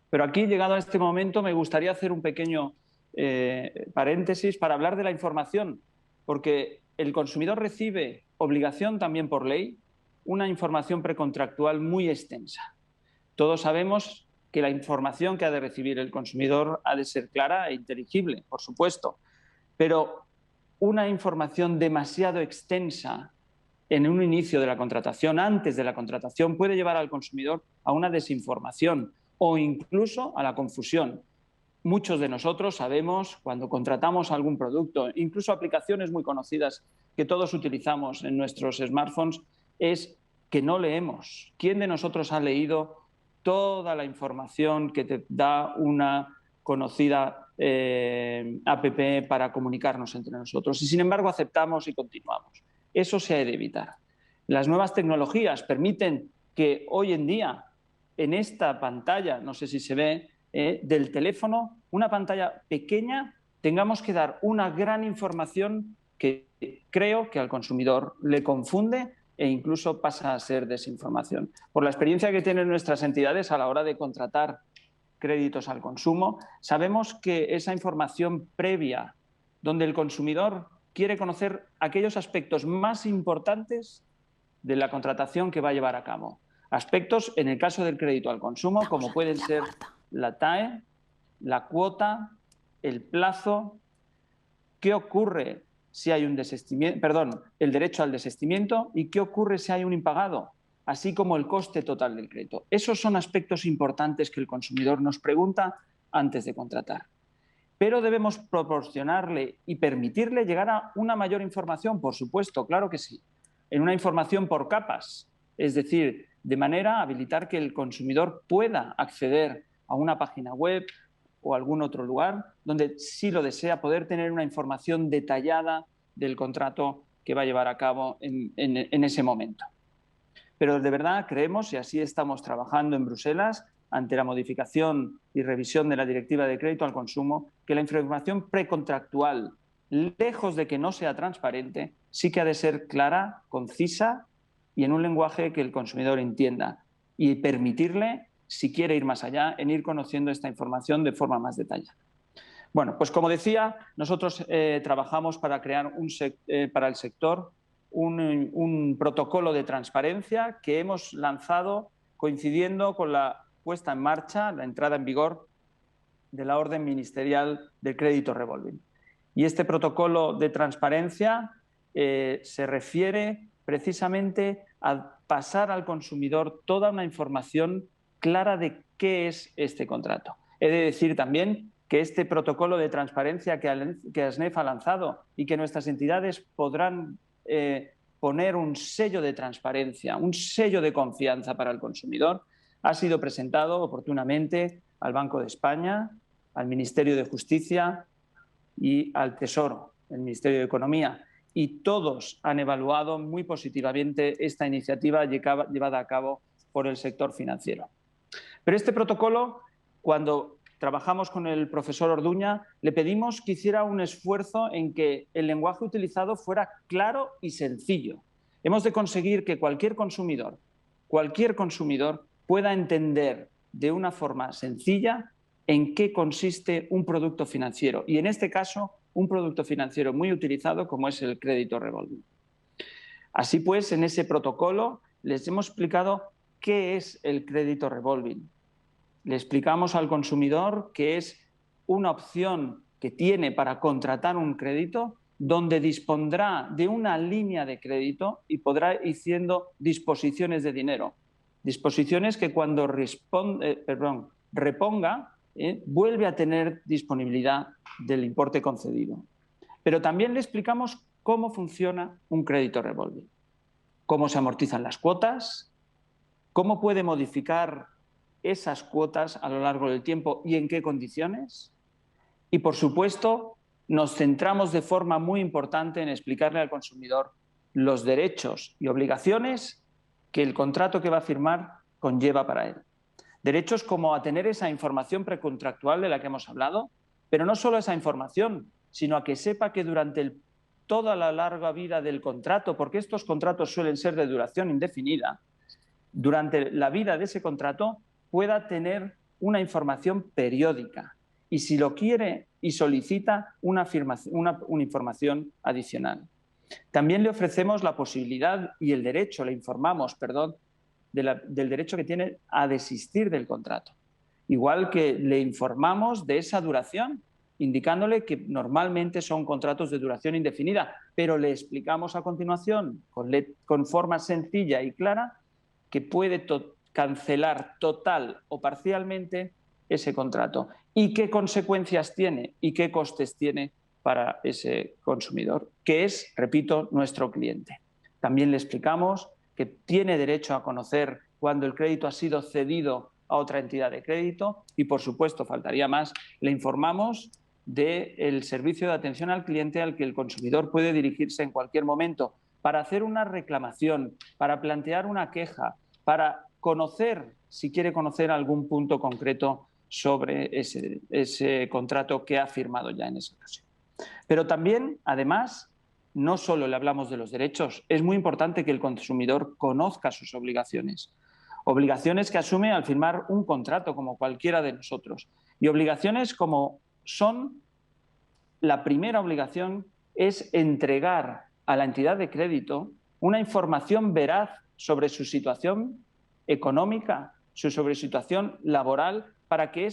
Pero aquí, llegado a este momento, me gustaría hacer un pequeño paréntesis para hablar de la información, porque el consumidor recibe, obligación también por ley, una información precontractual muy extensa. Todos sabemos que la información que ha de recibir el consumidor ha de ser clara e inteligible, por supuesto, pero una información demasiado extensa en un inicio de la contratación, antes de la contratación, puede llevar al consumidor a una desinformación o incluso a la confusión. Muchos de nosotros sabemos, cuando contratamos algún producto, incluso aplicaciones muy conocidas que todos utilizamos en nuestros smartphones, es que no leemos. ¿Quién de nosotros ha leído toda la información que te da una conocida app para comunicarnos entre nosotros? Y sin embargo aceptamos y continuamos. Eso se ha de evitar. Las nuevas tecnologías permiten que hoy en día en esta pantalla, no sé si se ve, del teléfono, una pantalla pequeña, tengamos que dar una gran información que creo que al consumidor le confunde e incluso pasa a ser desinformación. Por la experiencia que tienen nuestras entidades a la hora de contratar créditos al consumo, sabemos que esa información previa, donde el consumidor quiere conocer aquellos aspectos más importantes de la contratación que va a llevar a cabo. Aspectos, en el caso del crédito al consumo, como pueden ser la TAE, la cuota, el plazo, qué ocurre si hay un desistimiento, el derecho al desistimiento y qué ocurre si hay un impagado. así como el coste total del crédito. Esos son aspectos importantes que el consumidor nos pregunta antes de contratar. Pero debemos proporcionarle y permitirle llegar a una mayor información, por supuesto, claro que sí, en una información por capas, es decir, de manera a habilitar que el consumidor pueda acceder a una página web o algún otro lugar donde, si lo desea, poder tener una información detallada del contrato que va a llevar a cabo en ese momento. Pero de verdad creemos, y así estamos trabajando en Bruselas, ante la modificación y revisión de la Directiva de Crédito al Consumo, que la información precontractual, lejos de que no sea transparente, sí que ha de ser clara, concisa y en un lenguaje que el consumidor entienda, y permitirle, si quiere ir más allá, en ir conociendo esta información de forma más detallada. Bueno, pues como decía, nosotros trabajamos para crear para el sector un protocolo de transparencia que hemos lanzado coincidiendo con la puesta en marcha, la entrada en vigor de la orden ministerial del crédito revolving. Y este protocolo de transparencia se refiere precisamente a pasar al consumidor toda una información clara de qué es este contrato. He de decir también que este protocolo de transparencia que ASNEF ha lanzado y que nuestras entidades podrán poner un sello de transparencia, un sello de confianza para el consumidor, ha sido presentado oportunamente al Banco de España, al Ministerio de Justicia y al Tesoro, el Ministerio de Economía, y todos han evaluado muy positivamente esta iniciativa llevada a cabo por el sector financiero. Pero este protocolo, cuando trabajamos con el profesor Orduña, le pedimos que hiciera un esfuerzo en que el lenguaje utilizado fuera claro y sencillo. Hemos de conseguir que cualquier consumidor pueda entender de una forma sencilla en qué consiste un producto financiero, y en este caso un producto financiero muy utilizado como es el crédito revolving. Así pues, en ese protocolo les hemos explicado qué es el crédito revolving. Le explicamos al consumidor que es una opción que tiene para contratar un crédito donde dispondrá de una línea de crédito y podrá ir haciendo disposiciones de dinero. Disposiciones que cuando reponga, vuelve a tener disponibilidad del importe concedido. Pero también le explicamos cómo funciona un crédito revolving, cómo se amortizan las cuotas, cómo puede modificar esas cuotas a lo largo del tiempo y en qué condiciones. Y, por supuesto, nos centramos de forma muy importante en explicarle al consumidor los derechos y obligaciones que el contrato que va a firmar conlleva para él. Derechos como a tener esa información precontractual de la que hemos hablado, pero no solo esa información, sino a que sepa que durante toda la larga vida del contrato, porque estos contratos suelen ser de duración indefinida, durante la vida de ese contrato pueda tener una información periódica y, si lo quiere y solicita, una información adicional. También le ofrecemos la posibilidad y el derecho, le informamos, perdón, del derecho que tiene a desistir del contrato. Igual que le informamos de esa duración, indicándole que normalmente son contratos de duración indefinida, pero le explicamos a continuación, con forma sencilla y clara, que puede cancelar total o parcialmente ese contrato y qué consecuencias tiene y qué costes tiene para ese consumidor, que es, repito, nuestro cliente. También le explicamos que tiene derecho a conocer cuando el crédito ha sido cedido a otra entidad de crédito y, por supuesto, faltaría más, le informamos del servicio de atención al cliente al que el consumidor puede dirigirse en cualquier momento para hacer una reclamación, para plantear una queja, para conocer, si quiere conocer algún punto concreto sobre ese contrato que ha firmado ya en esa ocasión. Pero también, además, no solo le hablamos de los derechos, es muy importante que el consumidor conozca sus obligaciones. Obligaciones que asume al firmar un contrato, como cualquiera de nosotros. Y obligaciones como son, la primera obligación es entregar a la entidad de crédito una información veraz sobre su situación económica, sobre su situación laboral, para que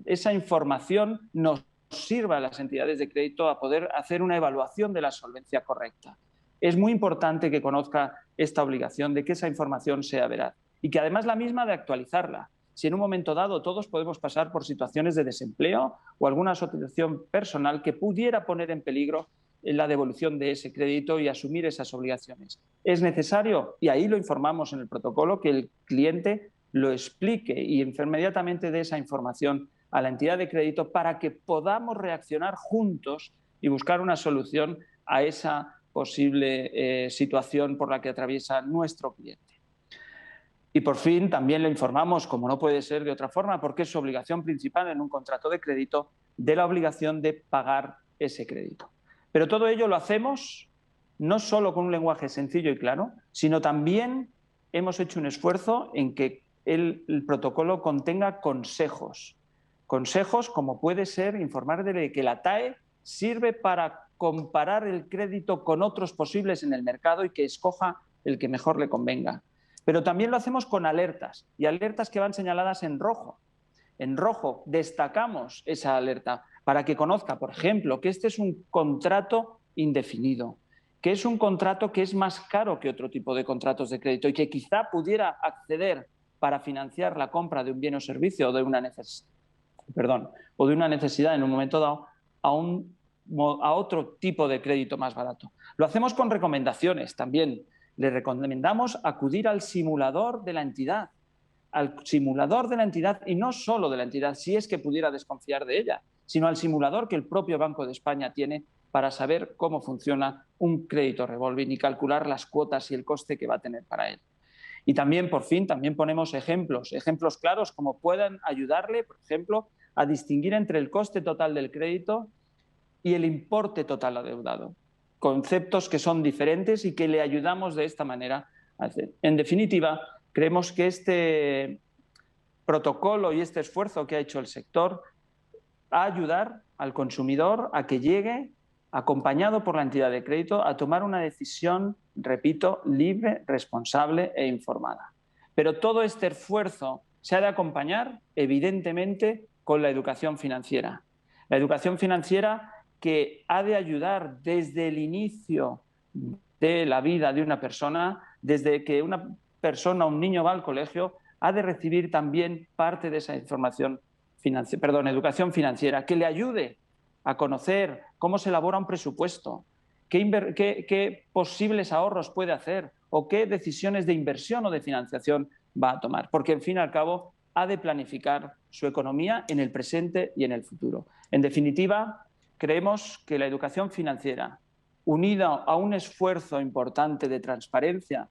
esa información nos sirva a las entidades de crédito a poder hacer una evaluación de la solvencia correcta. es muy importante que conozca esta obligación de que esa información sea veraz y que además la misma de actualizarla. Si en un momento dado todos podemos pasar por situaciones de desempleo o alguna situación personal que pudiera poner en peligro la devolución de ese crédito y asumir esas obligaciones. Es necesario, y ahí lo informamos en el protocolo, que el cliente lo explique y inmediatamente dé esa información a la entidad de crédito para que podamos reaccionar juntos y buscar una solución a esa posible situación por la que atraviesa nuestro cliente. Y por fin también le informamos, como no puede ser de otra forma, porque es su obligación principal en un contrato de crédito, de la obligación de pagar ese crédito. Pero todo ello lo hacemos no solo con un lenguaje sencillo y claro, sino también hemos hecho un esfuerzo en que el protocolo contenga consejos. Consejos como puede ser informar de que la TAE sirve para comparar el crédito con otros posibles en el mercado y que escoja el que mejor le convenga. Pero también lo hacemos con alertas, y alertas que van señaladas en rojo. En rojo destacamos esa alerta para que conozca, por ejemplo, que este es un contrato indefinido, que es un contrato que es más caro que otro tipo de contratos de crédito y que quizá pudiera acceder para financiar la compra de un bien o servicio o de una necesidad en un momento dado a otro tipo de crédito más barato. Lo hacemos con recomendaciones también. Le recomendamos acudir al simulador de la entidad, y no solo de la entidad, si es que pudiera desconfiar de ella, sino al simulador que el propio Banco de España tiene para saber cómo funciona un crédito revolving y calcular las cuotas y el coste que va a tener para él. Y también, por fin, también ponemos ejemplos claros como puedan ayudarle, por ejemplo, a distinguir entre el coste total del crédito y el importe total adeudado. Conceptos que son diferentes y que le ayudamos de esta manera a hacer. En definitiva, creemos que este protocolo y este esfuerzo que ha hecho el sector va a ayudar al consumidor a que llegue, acompañado por la entidad de crédito, a tomar una decisión, repito, libre, responsable e informada. Pero todo este esfuerzo se ha de acompañar, evidentemente, con la educación financiera. La educación financiera que ha de ayudar desde el inicio de la vida de una persona, desde que una persona, un niño va al colegio, ha de recibir también parte de esa educación financiera, que le ayude a conocer cómo se elabora un presupuesto, qué posibles ahorros puede hacer o qué decisiones de inversión o de financiación va a tomar, porque al fin y al cabo ha de planificar su economía en el presente y en el futuro. En definitiva, creemos que la educación financiera, unida a un esfuerzo importante de transparencia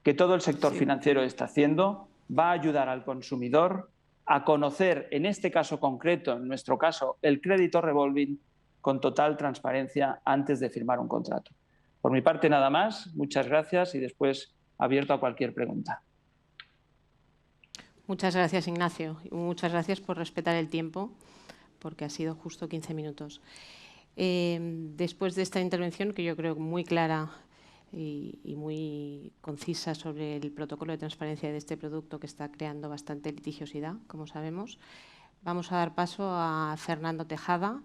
que todo el sector financiero está haciendo, va a ayudar al consumidor a conocer, en este caso concreto, en nuestro caso, el crédito revolving con total transparencia antes de firmar un contrato. Por mi parte, nada más. Muchas gracias y después abierto a cualquier pregunta. Muchas gracias, Ignacio. Y muchas gracias por respetar el tiempo, porque ha sido justo 15 minutos. Después de esta intervención, que yo creo muy clara y muy concisa sobre el protocolo de transparencia de este producto que está creando bastante litigiosidad, como sabemos, vamos a dar paso a Fernando Tejada,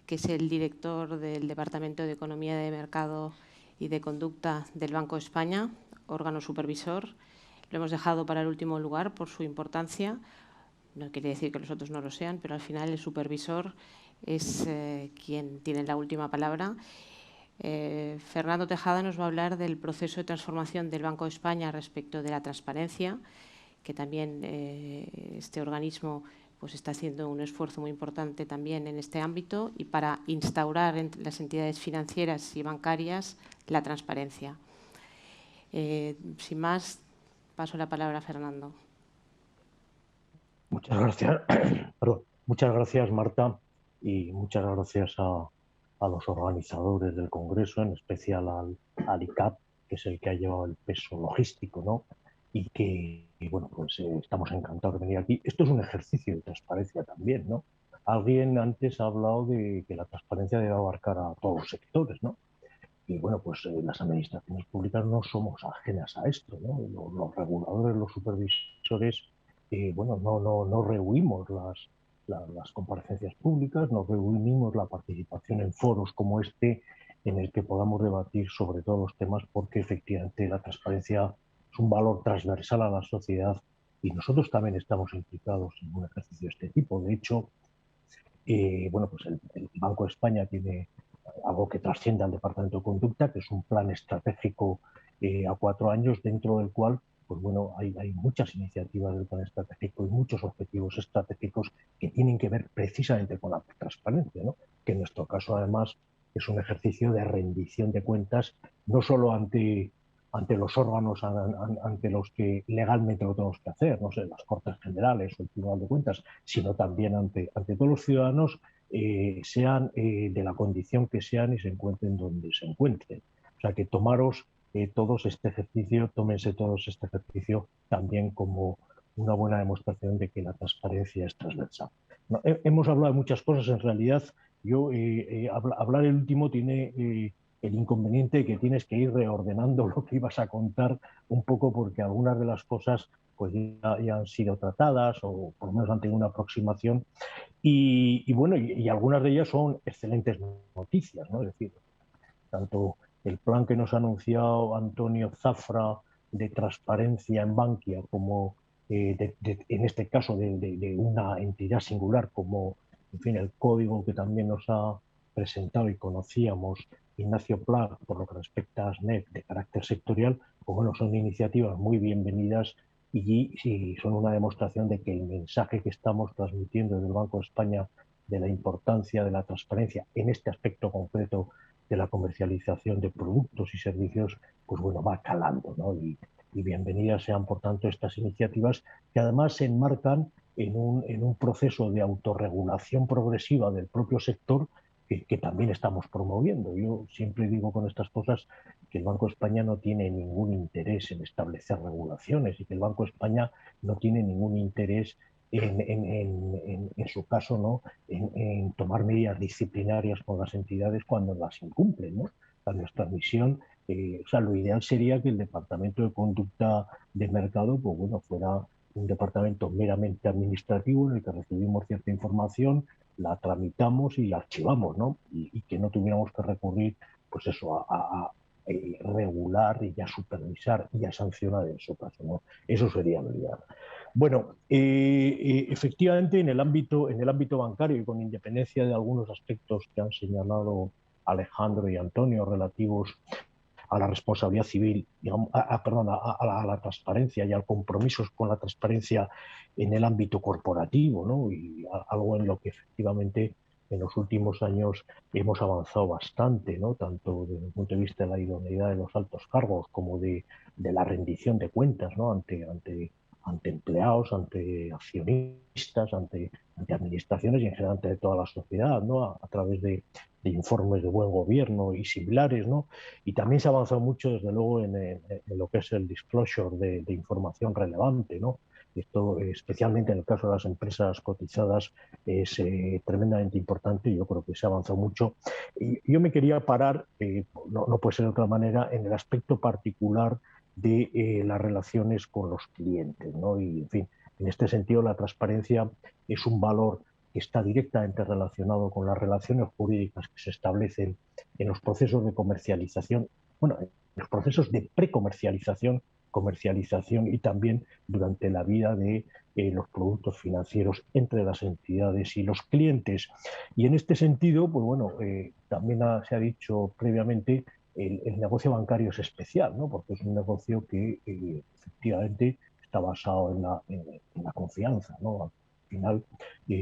que es el director del Departamento de Economía de Mercado y de Conducta del Banco de España, órgano supervisor. Lo hemos dejado para el último lugar por su importancia. No quiere decir que los otros no lo sean, pero al final el supervisor es quien tiene la última palabra. Fernando Tejada nos va a hablar del proceso de transformación del Banco de España respecto de la transparencia, que también este organismo pues está haciendo un esfuerzo muy importante también en este ámbito y para instaurar en las entidades financieras y bancarias la transparencia. Sin más, paso la palabra a Fernando. Muchas gracias, muchas gracias, Marta, y muchas gracias a los organizadores del Congreso, en especial al ICAP, que es el que ha llevado el peso logístico, ¿no? Y bueno, pues estamos encantados de venir aquí. Esto es un ejercicio de transparencia también, ¿no? Alguien antes ha hablado de que la transparencia debe abarcar a todos los sectores, ¿no? Y bueno, pues las administraciones públicas no somos ajenas a esto, ¿no? Los reguladores, los supervisores, bueno, no rehuimos las comparecencias públicas, no rehuimos la participación en foros como este en el que podamos debatir sobre todos los temas, porque efectivamente la transparencia es un valor transversal a la sociedad y nosotros también estamos implicados en un ejercicio de este tipo. De hecho, bueno, pues el Banco de España tiene algo que trasciende al Departamento de Conducta, que es un plan estratégico a 4 años, dentro del cual pues bueno, hay muchas iniciativas del plan estratégico y muchos objetivos estratégicos que tienen que ver precisamente con la transparencia, ¿no? Que en nuestro caso además es un ejercicio de rendición de cuentas, no solo ante los órganos ante los que legalmente lo tenemos que hacer, no sé, las Cortes Generales o el Tribunal de Cuentas, sino también ante todos los ciudadanos, sean de la condición que sean y se encuentren donde se encuentren. O sea que tómense todos este ejercicio también como una buena demostración de que la transparencia es transversal. No, hemos hablado de muchas cosas, en realidad hablar el último tiene el inconveniente que tienes que ir reordenando lo que ibas a contar un poco, porque algunas de las cosas pues ya han sido tratadas o por lo menos han tenido una aproximación y bueno, y algunas de ellas son excelentes noticias, ¿no? Es decir, tanto el plan que nos ha anunciado Antonio Zafra de transparencia en Bankia, como en este caso de una entidad singular, como en fin, el código que también nos ha presentado y conocíamos Ignacio Pla por lo que respecta a SNEF de carácter sectorial, pues bueno, son iniciativas muy bienvenidas y son una demostración de que el mensaje que estamos transmitiendo desde el Banco de España de la importancia de la transparencia en este aspecto concreto de la comercialización de productos y servicios, pues bueno, va calando, ¿no? Y bienvenidas sean, por tanto, estas iniciativas que además se enmarcan en un proceso de autorregulación progresiva del propio sector que también estamos promoviendo. Yo siempre digo con estas cosas que el Banco de España no tiene ningún interés en establecer regulaciones y que el Banco de España no tiene ningún interés en su caso, ¿no? en tomar medidas disciplinarias con las entidades cuando las incumplen, ¿no? A nuestra misión, o sea, lo ideal sería que el Departamento de Conducta de Mercado, pues bueno, fuera un departamento meramente administrativo en el que recibimos cierta información, la tramitamos y la archivamos, ¿no? Y que no tuviéramos que recurrir, pues eso, a regular y a supervisar y a sancionar en su caso, ¿no? Eso sería lo ideal. Bueno, efectivamente en el ámbito bancario y con independencia de algunos aspectos que han señalado Alejandro y Antonio relativos a la responsabilidad civil, digamos, a la transparencia y al compromiso con la transparencia en el ámbito corporativo, ¿no? Y algo en lo que efectivamente en los últimos años hemos avanzado bastante, ¿no? Tanto desde el punto de vista de la idoneidad de los altos cargos como de la rendición de cuentas, ¿no? ante empleados, ante accionistas, ante administraciones y en general ante toda la sociedad, ¿no? A través de informes de buen gobierno y similares, ¿no? Y también se ha avanzado mucho, desde luego, en lo que es el disclosure de información relevante, ¿no? Esto, especialmente en el caso de las empresas cotizadas, es tremendamente importante y yo creo que se ha avanzado mucho. Y yo me quería parar, no puede ser de otra manera, en el aspecto particular de las relaciones con los clientes, ¿no? Y, en fin, en este sentido, la transparencia es un valor que está directamente relacionado con las relaciones jurídicas que se establecen en los procesos de comercialización, bueno, en los procesos de precomercialización, comercialización y también durante la vida de los productos financieros entre las entidades y los clientes. Y en este sentido, pues bueno, también se ha dicho previamente, el negocio bancario es especial, ¿no? Porque es un negocio que efectivamente está basado en la confianza, ¿no? Al final,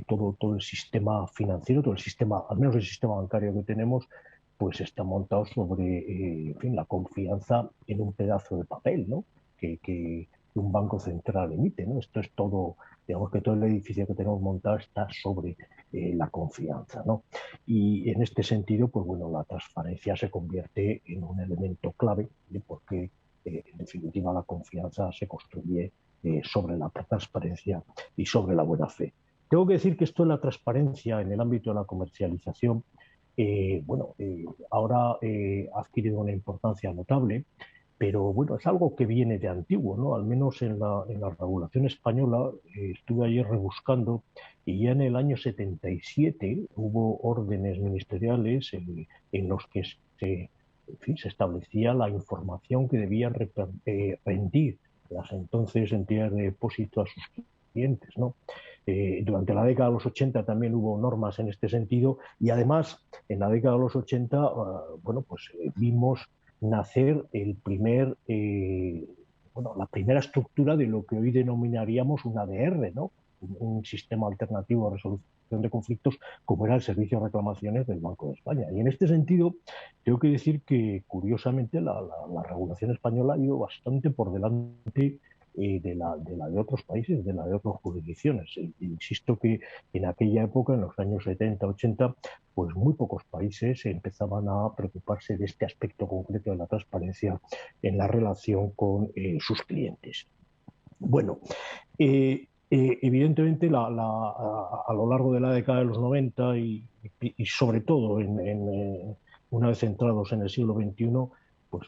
todo el sistema financiero, todo el sistema, al menos el sistema bancario que tenemos, pues está montado sobre, en fin, la confianza en un pedazo de papel, ¿no? Que un banco central emite, ¿no? Esto es todo, digamos que todo el edificio que tenemos montado está sobre la confianza, ¿no? Y en este sentido, pues bueno, la transparencia se convierte en un elemento clave, porque en definitiva la confianza se construye sobre la transparencia y sobre la buena fe. Tengo que decir que esto de la transparencia en el ámbito de la comercialización, bueno, ahora ha adquirido una importancia notable. pero bueno, es algo que viene de antiguo, ¿no? Al menos en la regulación española, estuve ayer rebuscando y ya en el año 77 hubo órdenes ministeriales en los que en fin, se establecía la información que debían rendir las entonces entidades de depósito a sus clientes, ¿no? Durante la década de los 80 también hubo normas en este sentido y además en la década de los 80 bueno, pues vimos nacer la primera estructura de lo que hoy denominaríamos un ADR, ¿no? Un sistema alternativo de resolución de conflictos, como era el Servicio de Reclamaciones del Banco de España. Y en este sentido, tengo que decir que, curiosamente, la regulación española ha ido bastante por delante de la de otros países, de la de otras jurisdicciones. Insisto que en aquella época, en los años 70, 80, pues muy pocos países empezaban a preocuparse de este aspecto concreto de la transparencia en la relación con sus clientes. Bueno, evidentemente a lo largo de la década de los 90 y sobre todo una vez entrados en el siglo XXI, pues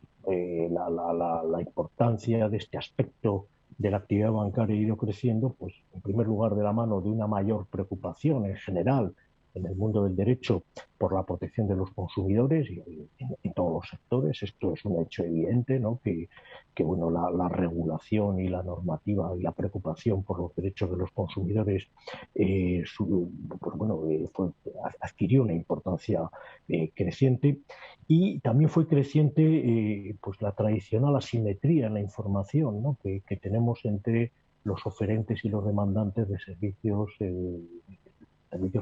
la importancia de este aspecto de la actividad bancaria ha ido creciendo, pues en primer lugar de la mano de una mayor preocupación en general en el mundo del derecho por la protección de los consumidores y en todos los sectores. Esto es un hecho evidente, ¿no? Que bueno, la regulación y la normativa y la preocupación por los derechos de los consumidores pues bueno, adquirió una importancia creciente y también fue creciente pues la tradicional asimetría en la información, ¿no? que tenemos entre los oferentes y los demandantes de servicios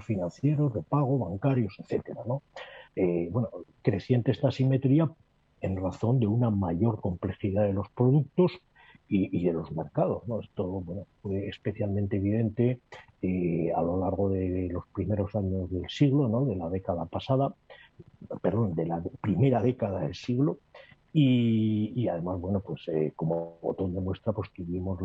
financieros, de pago, bancarios, etcétera, ¿no? Bueno, creciente esta asimetría en razón de una mayor complejidad de los productos y de los mercados, ¿no? Esto bueno, fue especialmente evidente a lo largo de los primeros años del siglo, ¿no? De la década pasada, perdón, de la primera década del siglo, y además, bueno, pues como botón de muestra, pues tuvimos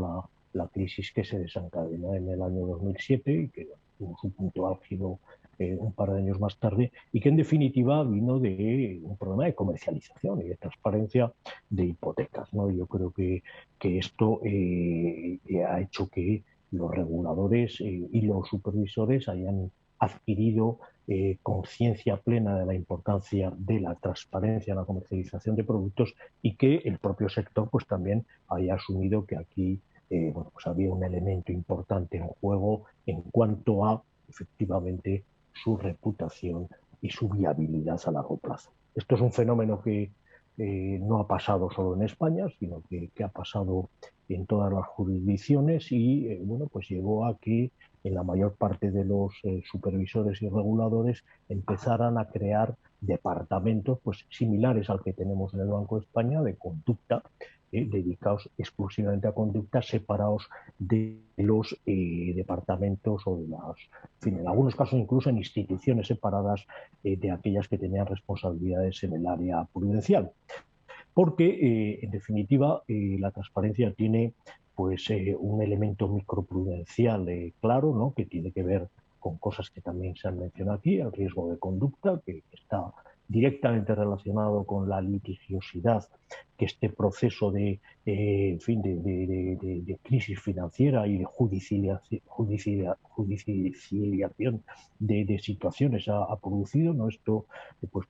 la crisis que se desencadenó en el año 2007 y que tuvo su punto álgido un par de años más tarde y que en definitiva vino de un problema de comercialización y de transparencia de hipotecas, ¿no? Yo creo que esto ha hecho que los reguladores y los supervisores hayan adquirido conciencia plena de la importancia de la transparencia en la comercialización de productos y que el propio sector pues también haya asumido que aquí bueno, pues había un elemento importante en juego en cuanto a efectivamente su reputación y su viabilidad a largo plazo. Esto es un fenómeno que no ha pasado solo en España, sino que ha pasado en todas las jurisdicciones y bueno, pues llegó a que en la mayor parte de los supervisores y reguladores empezaran a crear departamentos pues similares al que tenemos en el Banco de España de conducta, dedicados exclusivamente a conductas, separados de los departamentos o de las, en fin, en algunos casos incluso en instituciones separadas de aquellas que tenían responsabilidades en el área prudencial. Porque, en definitiva, la transparencia tiene pues, un elemento microprudencial claro, ¿no? Que tiene que ver con cosas que también se han mencionado aquí, el riesgo de conducta, que está directamente relacionado con la litigiosidad que este proceso de, en fin, de crisis financiera y de judicialización de situaciones ha producido, ¿no? Esto,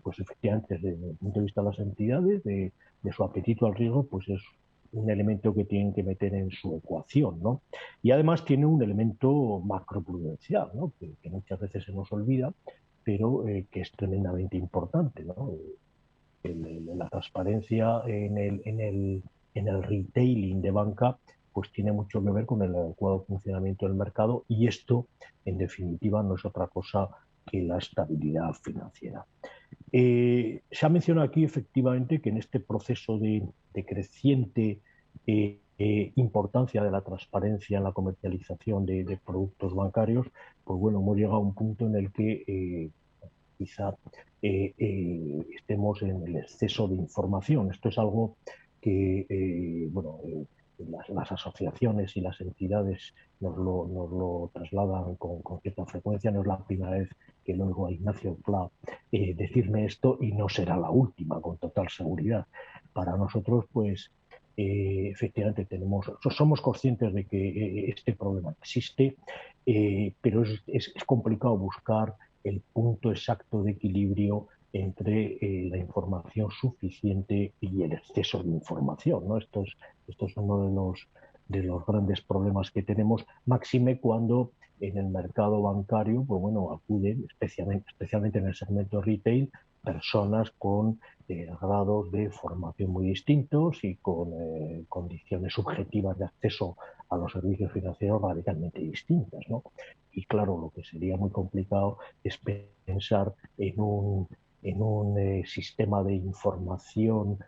pues efectivamente, desde el punto de vista de las entidades, de su apetito al riesgo, pues es un elemento que tienen que meter en su ecuación, ¿no? Y además tiene un elemento macroprudencial, ¿no? Que muchas veces se nos olvida, pero que es tremendamente importante, ¿no? La transparencia en el retailing de banca pues tiene mucho que ver con el adecuado funcionamiento del mercado y esto, en definitiva, no es otra cosa que la estabilidad financiera. Se ha mencionado aquí efectivamente que en este proceso de creciente importancia de la transparencia en la comercialización de productos bancarios, pues bueno, hemos llegado a un punto en el que quizá estemos en el exceso de información. Esto es algo que, bueno, las asociaciones y las entidades nos lo trasladan con cierta frecuencia. No es la primera vez que luego a Ignacio Pla decirme esto y no será la última, con total seguridad. para nosotros, pues, efectivamente somos conscientes de que este problema existe, pero es complicado buscar el punto exacto de equilibrio entre la información suficiente y el exceso de información, ¿no? Esto es uno de los grandes problemas que tenemos, máxime cuando en el mercado bancario, pues bueno, acuden, especialmente en el segmento retail, personas con grados de formación muy distintos y con condiciones subjetivas de acceso a los servicios financieros radicalmente distintas, ¿no? Y claro, lo que sería muy complicado es pensar en un sistema de información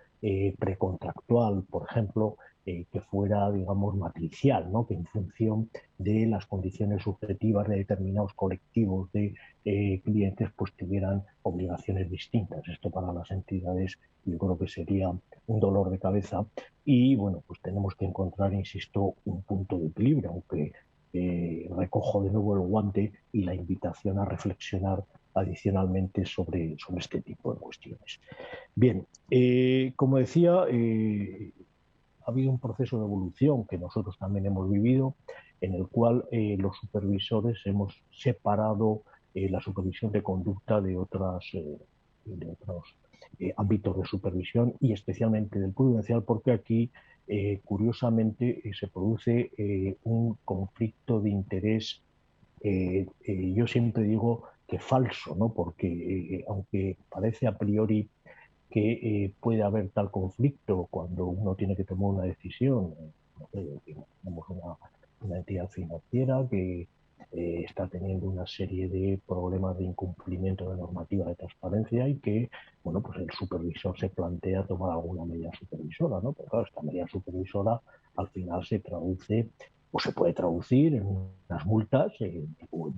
precontractual, por ejemplo, que fuera, digamos, matricial, ¿no? Que en función de las condiciones subjetivas de determinados colectivos de clientes, pues tuvieran obligaciones distintas. Esto para las entidades yo creo que sería un dolor de cabeza y, bueno, pues tenemos que encontrar, insisto, un punto de equilibrio, aunque recojo de nuevo el guante y la invitación a reflexionar adicionalmente sobre este tipo de cuestiones. Bien, como decía, ha habido un proceso de evolución que nosotros también hemos vivido, en el cual los supervisores hemos separado la supervisión de conducta de otros ámbitos de supervisión y especialmente del prudencial, porque aquí, curiosamente, se produce un conflicto de interés, yo siempre digo que falso, ¿no? Porque aunque parece a priori que puede haber tal conflicto cuando uno tiene que tomar una decisión. Tenemos una entidad financiera que está teniendo una serie de problemas de incumplimiento de normativa de transparencia y que, bueno, pues el supervisor se plantea tomar alguna medida supervisora, ¿no? Pero claro, esta medida supervisora al final se traduce o se puede traducir en unas multas o en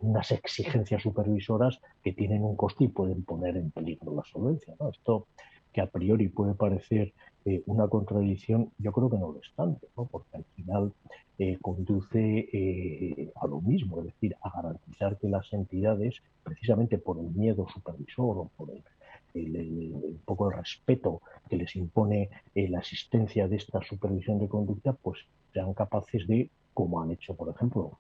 unas exigencias supervisoras que tienen un coste y pueden poner en peligro la solvencia, ¿no? Esto que a priori puede parecer una contradicción, yo creo que no lo es tanto, ¿no? Porque al final conduce a lo mismo, es decir, a garantizar que las entidades, precisamente por el miedo supervisor o por un poco el respeto que les impone la existencia de esta supervisión de conducta, pues sean capaces de, como han hecho, por ejemplo,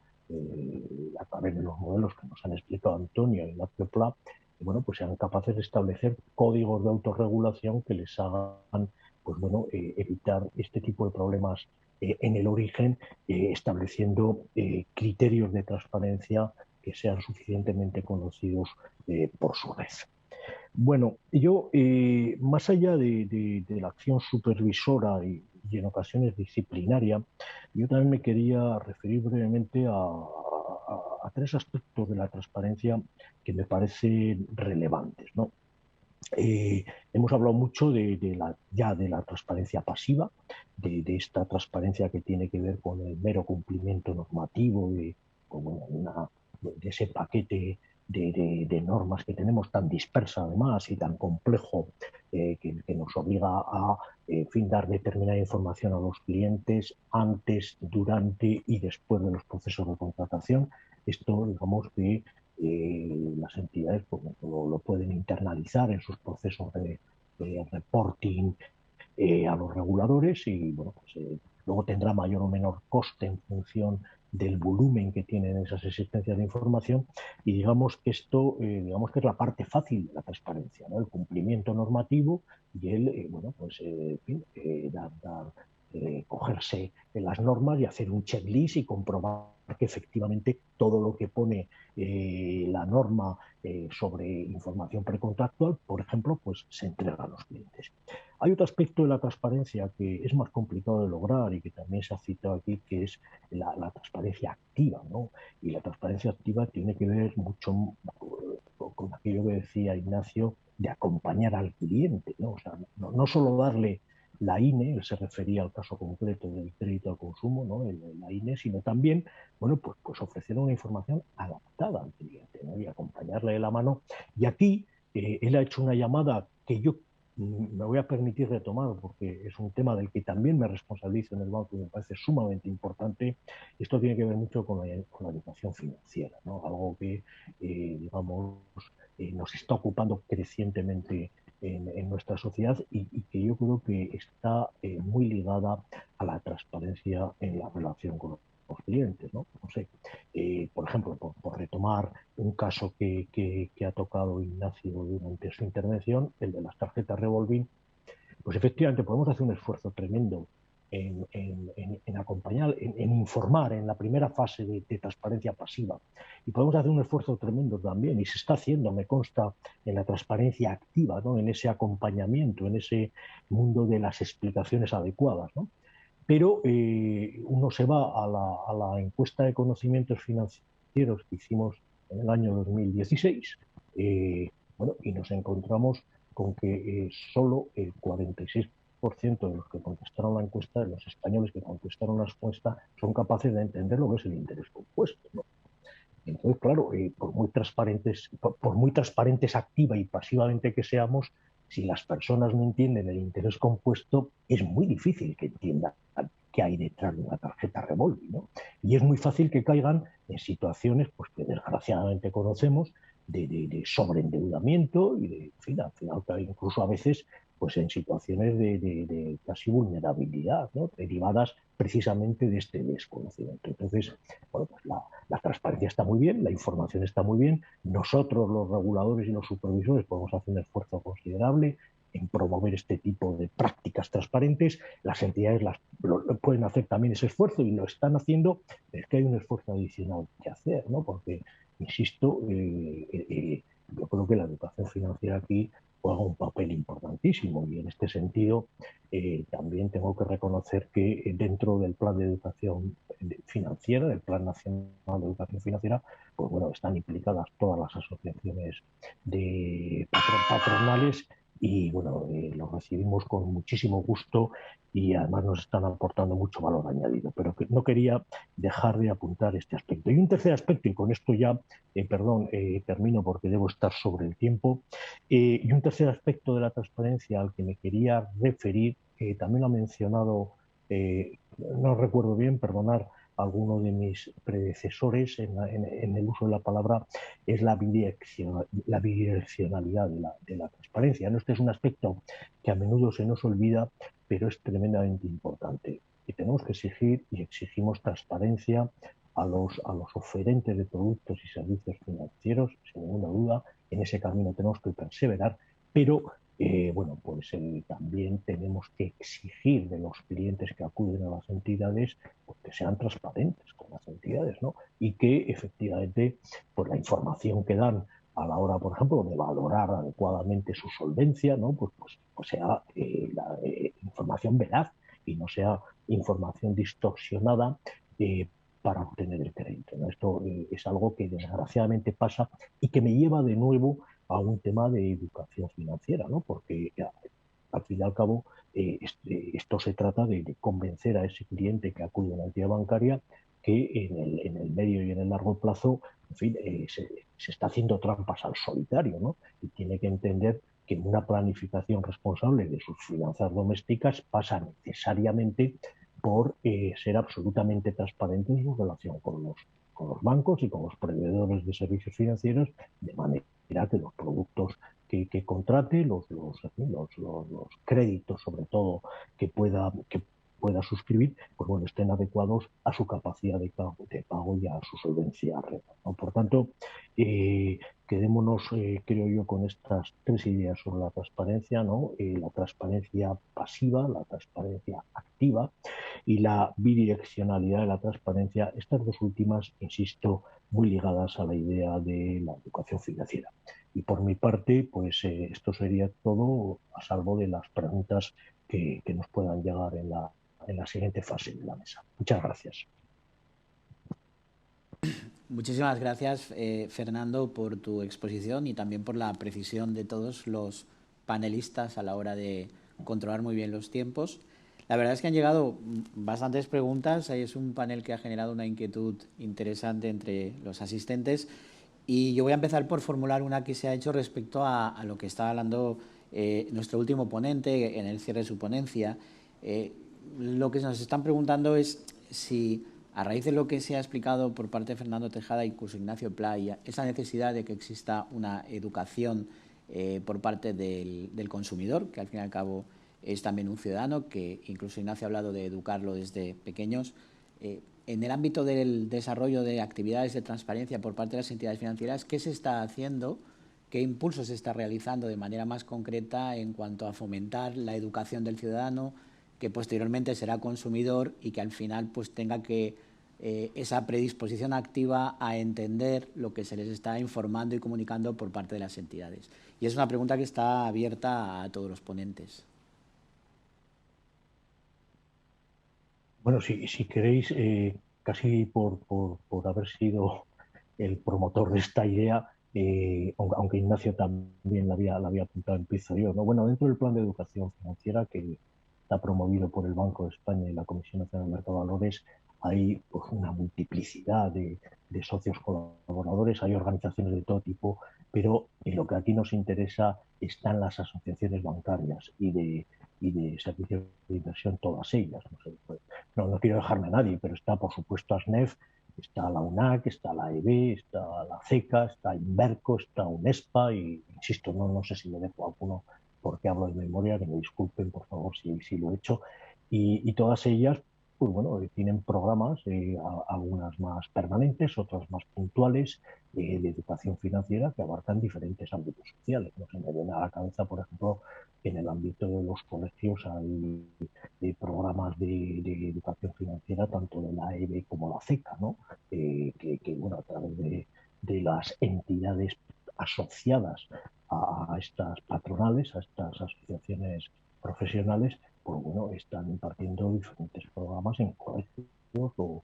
a través de los modelos que nos han explicado Antonio y Ignacio Pla, bueno, pues sean capaces de establecer códigos de autorregulación que les hagan, pues bueno, evitar este tipo de problemas en el origen, estableciendo criterios de transparencia que sean suficientemente conocidos por su red. Bueno, yo, más allá de la acción supervisora y en ocasiones disciplinaria, yo también me quería referir brevemente a tres aspectos de la transparencia que me parecen relevantes, ¿no? Hemos hablado mucho de la transparencia pasiva, de esta transparencia que tiene que ver con el mero cumplimiento normativo, de ese paquete de normas que tenemos tan dispersa además y tan complejo, que nos obliga a dar determinada información a los clientes antes, durante y después de los procesos de contratación. Esto, digamos que las entidades pues, lo pueden internalizar en sus procesos de reporting a los reguladores y bueno, pues, luego tendrá mayor o menor coste en función del volumen que tienen esas existencias de información y digamos que esto digamos que es la parte fácil de la transparencia, ¿no? El cumplimiento normativo y el bueno pues en fin, cogerse en las normas y hacer un checklist y comprobar que efectivamente todo lo que pone la norma sobre información precontractual, por ejemplo, pues se entrega a los clientes. Hay otro aspecto de la transparencia que es más complicado de lograr y que también se ha citado aquí, que es la transparencia activa, ¿no? Y la transparencia activa tiene que ver mucho con aquello que decía Ignacio de acompañar al cliente, ¿no? O sea, no solo darle la INE, él se refería al caso concreto del crédito al consumo, ¿no? La INE, sino también, bueno, pues ofrecer una información adaptada al cliente, ¿no? Y acompañarle de la mano. Y aquí él ha hecho una llamada que yo me voy a permitir retomar porque es un tema del que también me responsabilizo en el banco y me parece sumamente importante. Esto tiene que ver mucho con la educación financiera, ¿no? Algo que, digamos, nos está ocupando crecientemente en nuestra sociedad y que yo creo que está muy ligada a la transparencia en la relación con los clientes, ¿no? No sé, por ejemplo, por retomar un caso que ha tocado Ignacio durante su intervención, el de las tarjetas revolving, pues efectivamente podemos hacer un esfuerzo tremendo en acompañar, en informar en la primera fase de transparencia pasiva. Y podemos hacer un esfuerzo tremendo también, y se está haciendo, me consta, en la transparencia activa, ¿no? En ese acompañamiento, en ese mundo de las explicaciones adecuadas, ¿no? Pero uno se va a la encuesta de conocimientos financieros que hicimos en el año 2016, bueno, y nos encontramos con que solo el 46% de los que contestaron la encuesta, de los españoles que contestaron la encuesta, son capaces de entender lo que es el interés compuesto, ¿no? Entonces, claro, por muy transparentes activa y pasivamente que seamos, si las personas no entienden el interés compuesto, es muy difícil que entiendan qué hay detrás de una tarjeta revolving, ¿no? Y es muy fácil que caigan en situaciones pues, que desgraciadamente conocemos de sobreendeudamiento y de, en fin, al final incluso a veces pues en situaciones de casi vulnerabilidad, ¿no? Derivadas precisamente de este desconocimiento. Entonces, bueno, pues la transparencia está muy bien, la información está muy bien. Nosotros, los reguladores y los supervisores, podemos hacer un esfuerzo considerable en promover este tipo de prácticas transparentes. Las entidades pueden hacer también ese esfuerzo y lo están haciendo, pero es que hay un esfuerzo adicional que hacer, ¿no? Porque, insisto, yo creo que la educación financiera aquí juega un papel importantísimo y en este sentido también tengo que reconocer que dentro del plan de educación financiera, del Plan Nacional de Educación Financiera, pues bueno, están implicadas todas las asociaciones de patronales y bueno, lo recibimos con muchísimo gusto y además nos están aportando mucho valor añadido, pero que no quería dejar de apuntar este aspecto. Y un tercer aspecto, y con esto ya, termino porque debo estar sobre el tiempo, y un tercer aspecto de la transparencia al que me quería referir, también lo ha mencionado, no recuerdo bien, perdonar, alguno de mis predecesores en el uso de la palabra, es la bidireccionalidad de la transparencia, ¿no? Este es un aspecto que a menudo se nos olvida, pero es tremendamente importante. Y tenemos que exigir y exigimos transparencia a los oferentes de productos y servicios financieros, sin ninguna duda. En ese camino tenemos que perseverar, pero bueno, pues también tenemos que exigir de los clientes que acuden a las entidades pues, que sean transparentes con las entidades, ¿no? Y que efectivamente pues, la información que dan a la hora, por ejemplo, de valorar adecuadamente su solvencia, ¿no? Pues sea información veraz y no sea información distorsionada para obtener el crédito, ¿no? Esto es algo que desgraciadamente pasa y que me lleva de nuevo a un tema de educación financiera, ¿no? Porque al fin y al cabo esto se trata de convencer a ese cliente que acude a una entidad bancaria que en el medio y en el largo plazo, en fin, se está haciendo trampas al solitario, ¿no? Y tiene que entender que una planificación responsable de sus finanzas domésticas pasa necesariamente por ser absolutamente transparente en su relación con los bancos y con los proveedores de servicios financieros, de manera que los productos que contrate, los créditos sobre todo que pueda suscribir, pues bueno, estén adecuados a su capacidad de pago y a su solvencia real, ¿no? Por tanto, quedémonos, creo yo, con estas tres ideas sobre la transparencia, ¿no? La transparencia pasiva, la transparencia activa y la bidireccionalidad de la transparencia, estas dos últimas, insisto, muy ligadas a la idea de la educación financiera. Y por mi parte, pues esto sería todo, a salvo de las preguntas que nos puedan llegar en la siguiente fase de la mesa. Muchas gracias. Muchísimas gracias, Fernando, por tu exposición y también por la precisión de todos los panelistas a la hora de controlar muy bien los tiempos. La verdad es que han llegado bastantes preguntas. Es un panel que ha generado una inquietud interesante entre los asistentes. Y yo voy a empezar por formular una que se ha hecho respecto a lo que estaba hablando nuestro último ponente en el cierre de su ponencia. Lo que nos están preguntando es si, a raíz de lo que se ha explicado por parte de Fernando Tejada y incluso Ignacio Pla, esa necesidad de que exista una educación por parte del consumidor, que al fin y al cabo es también un ciudadano, que incluso Ignacio ha hablado de educarlo desde pequeños. En el ámbito del desarrollo de actividades de transparencia por parte de las entidades financieras, ¿qué se está haciendo? ¿Qué impulso se está realizando de manera más concreta en cuanto a fomentar la educación del ciudadano, que posteriormente será consumidor y que al final pues tenga que esa predisposición activa a entender lo que se les está informando y comunicando por parte de las entidades? Y es una pregunta que está abierta a todos los ponentes. Bueno, si queréis, casi por haber sido el promotor de esta idea, aunque Ignacio también la había apuntado, empiezo yo, ¿no? Bueno, dentro del plan de educación financiera que está promovido por el Banco de España y la Comisión Nacional de Mercado de Valores, hay pues, una multiplicidad de socios colaboradores, hay organizaciones de todo tipo, pero en lo que aquí nos interesa están las asociaciones bancarias y de servicios de inversión, todas ellas. No sé, pues, no quiero dejarme a nadie, pero está, por supuesto, ASNEF, está la UNAC, está la EB, está la CECA, está Inverco, está UNESPA y, insisto, no sé si me dejo alguno porque hablo de memoria, que me disculpen, por favor, si lo he hecho. Y todas ellas, pues bueno, tienen programas, algunas más permanentes, otras más puntuales, de educación financiera que abarcan diferentes ámbitos sociales. No se me viene a la cabeza, por ejemplo, en el ámbito de los colegios hay programas de educación financiera, tanto de la EB como la CECA, ¿no? Que bueno, a través de las entidades asociadas a estas patronales, a estas asociaciones profesionales, pues bueno, están impartiendo diferentes programas en colegios o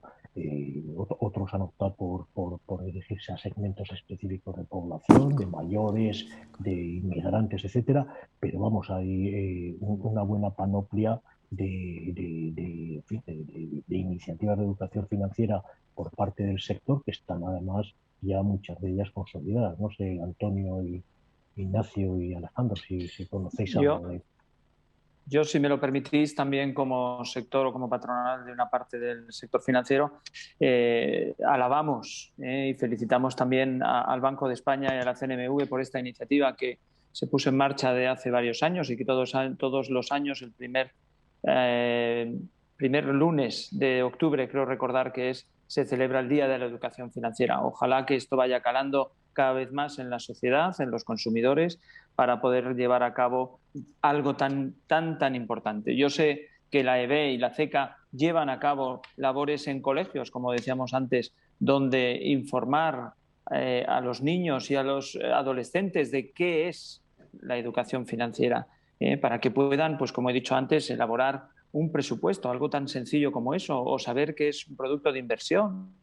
otros han optado por dirigirse a segmentos específicos de población, de mayores, de inmigrantes, etcétera, pero vamos, hay una buena panoplia de iniciativas de educación financiera por parte del sector que están además ya muchas de ellas consolidadas. No sé, Antonio y Ignacio y Alejandro, si conocéis algo de... Yo, si me lo permitís, también como sector o como patronal de una parte del sector financiero, alabamos y felicitamos también al Banco de España y a la CNMV por esta iniciativa que se puso en marcha de hace varios años y que todos los años, el primer lunes de octubre, creo recordar que se celebra el Día de la Educación Financiera. Ojalá que esto vaya calando cada vez más en la sociedad, en los consumidores, para poder llevar a cabo algo tan importante. Yo sé que la EB y la CECA llevan a cabo labores en colegios, como decíamos antes, donde informar a los niños y a los adolescentes de qué es la educación financiera, para que puedan, pues como he dicho antes, elaborar un presupuesto, algo tan sencillo como eso, o saber qué es un producto de inversión,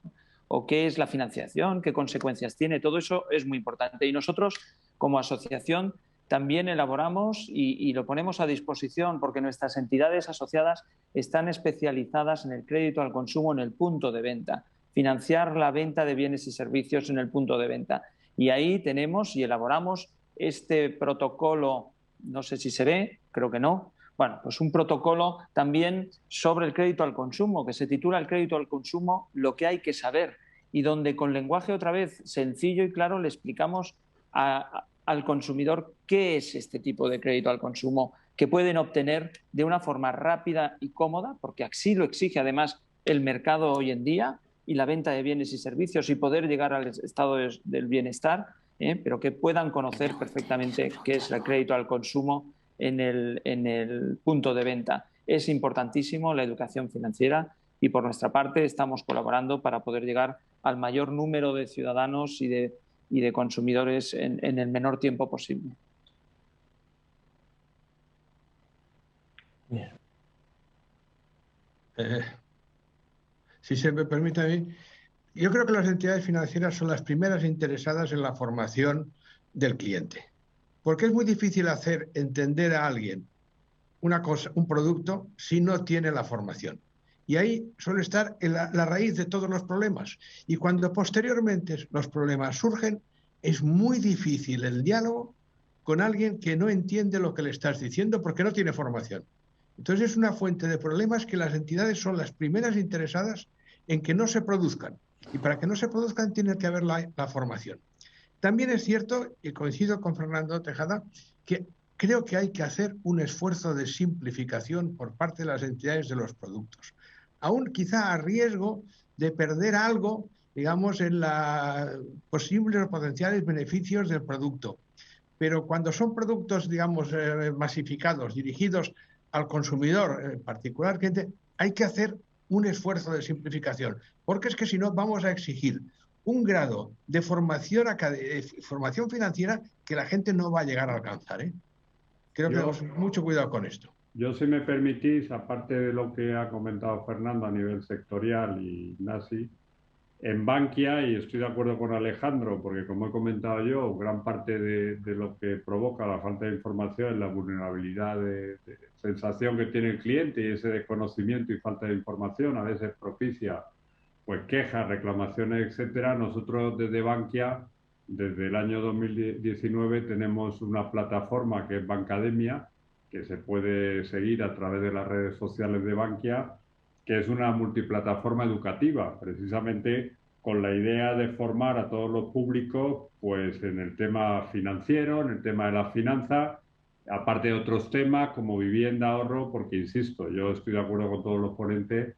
o qué es la financiación, qué consecuencias tiene. Todo eso es muy importante. Y nosotros, como asociación, también elaboramos y lo ponemos a disposición porque nuestras entidades asociadas están especializadas en el crédito al consumo en el punto de venta, financiar la venta de bienes y servicios en el punto de venta. Y ahí tenemos y elaboramos este protocolo, no sé si se ve, creo que no. Bueno, pues un protocolo también sobre el crédito al consumo, que se titula El crédito al consumo, lo que hay que saber, y donde con lenguaje otra vez sencillo y claro le explicamos al consumidor qué es este tipo de crédito al consumo que pueden obtener de una forma rápida y cómoda, porque así lo exige además el mercado hoy en día y la venta de bienes y servicios y poder llegar al estado del bienestar, pero que puedan conocer perfectamente qué es el crédito al consumo en el punto de venta. Es importantísimo la educación financiera y por nuestra parte estamos colaborando para poder llegar al mayor número de ciudadanos y de consumidores en el menor tiempo posible. Bien. Si se me permite a mí, yo creo que las entidades financieras son las primeras interesadas en la formación del cliente. Porque es muy difícil hacer entender a alguien una cosa, un producto, si no tiene la formación. Y ahí suele estar la raíz de todos los problemas. Y cuando posteriormente los problemas surgen, es muy difícil el diálogo con alguien que no entiende lo que le estás diciendo porque no tiene formación. Entonces es una fuente de problemas que las entidades son las primeras interesadas en que no se produzcan. Y para que no se produzcan tiene que haber la formación. También es cierto, y coincido con Fernando Tejada, que creo que hay que hacer un esfuerzo de simplificación por parte de las entidades de los productos, aún quizá a riesgo de perder algo, digamos, en los posibles o potenciales beneficios del producto. Pero cuando son productos, digamos, masificados, dirigidos al consumidor particularmente, hay que hacer un esfuerzo de simplificación, porque es que si no vamos a exigir un grado de formación financiera que la gente no va a llegar a alcanzar. Creo que tenemos mucho cuidado con esto. Yo, si me permitís, aparte de lo que ha comentado Fernando a nivel sectorial y Nasi, en Bankia, y estoy de acuerdo con Alejandro, porque como he comentado yo, gran parte de lo que provoca la falta de información es la vulnerabilidad de sensación que tiene el cliente, y ese desconocimiento y falta de información a veces propicia pues quejas, reclamaciones, etcétera. Nosotros desde Bankia, desde el año 2019, tenemos una plataforma que es Bancademia, que se puede seguir a través de las redes sociales de Bankia, que es una multiplataforma educativa, precisamente con la idea de formar a todos los públicos pues en el tema financiero, en el tema de la finanza, aparte de otros temas como vivienda, ahorro, porque insisto, yo estoy de acuerdo con todos los ponentes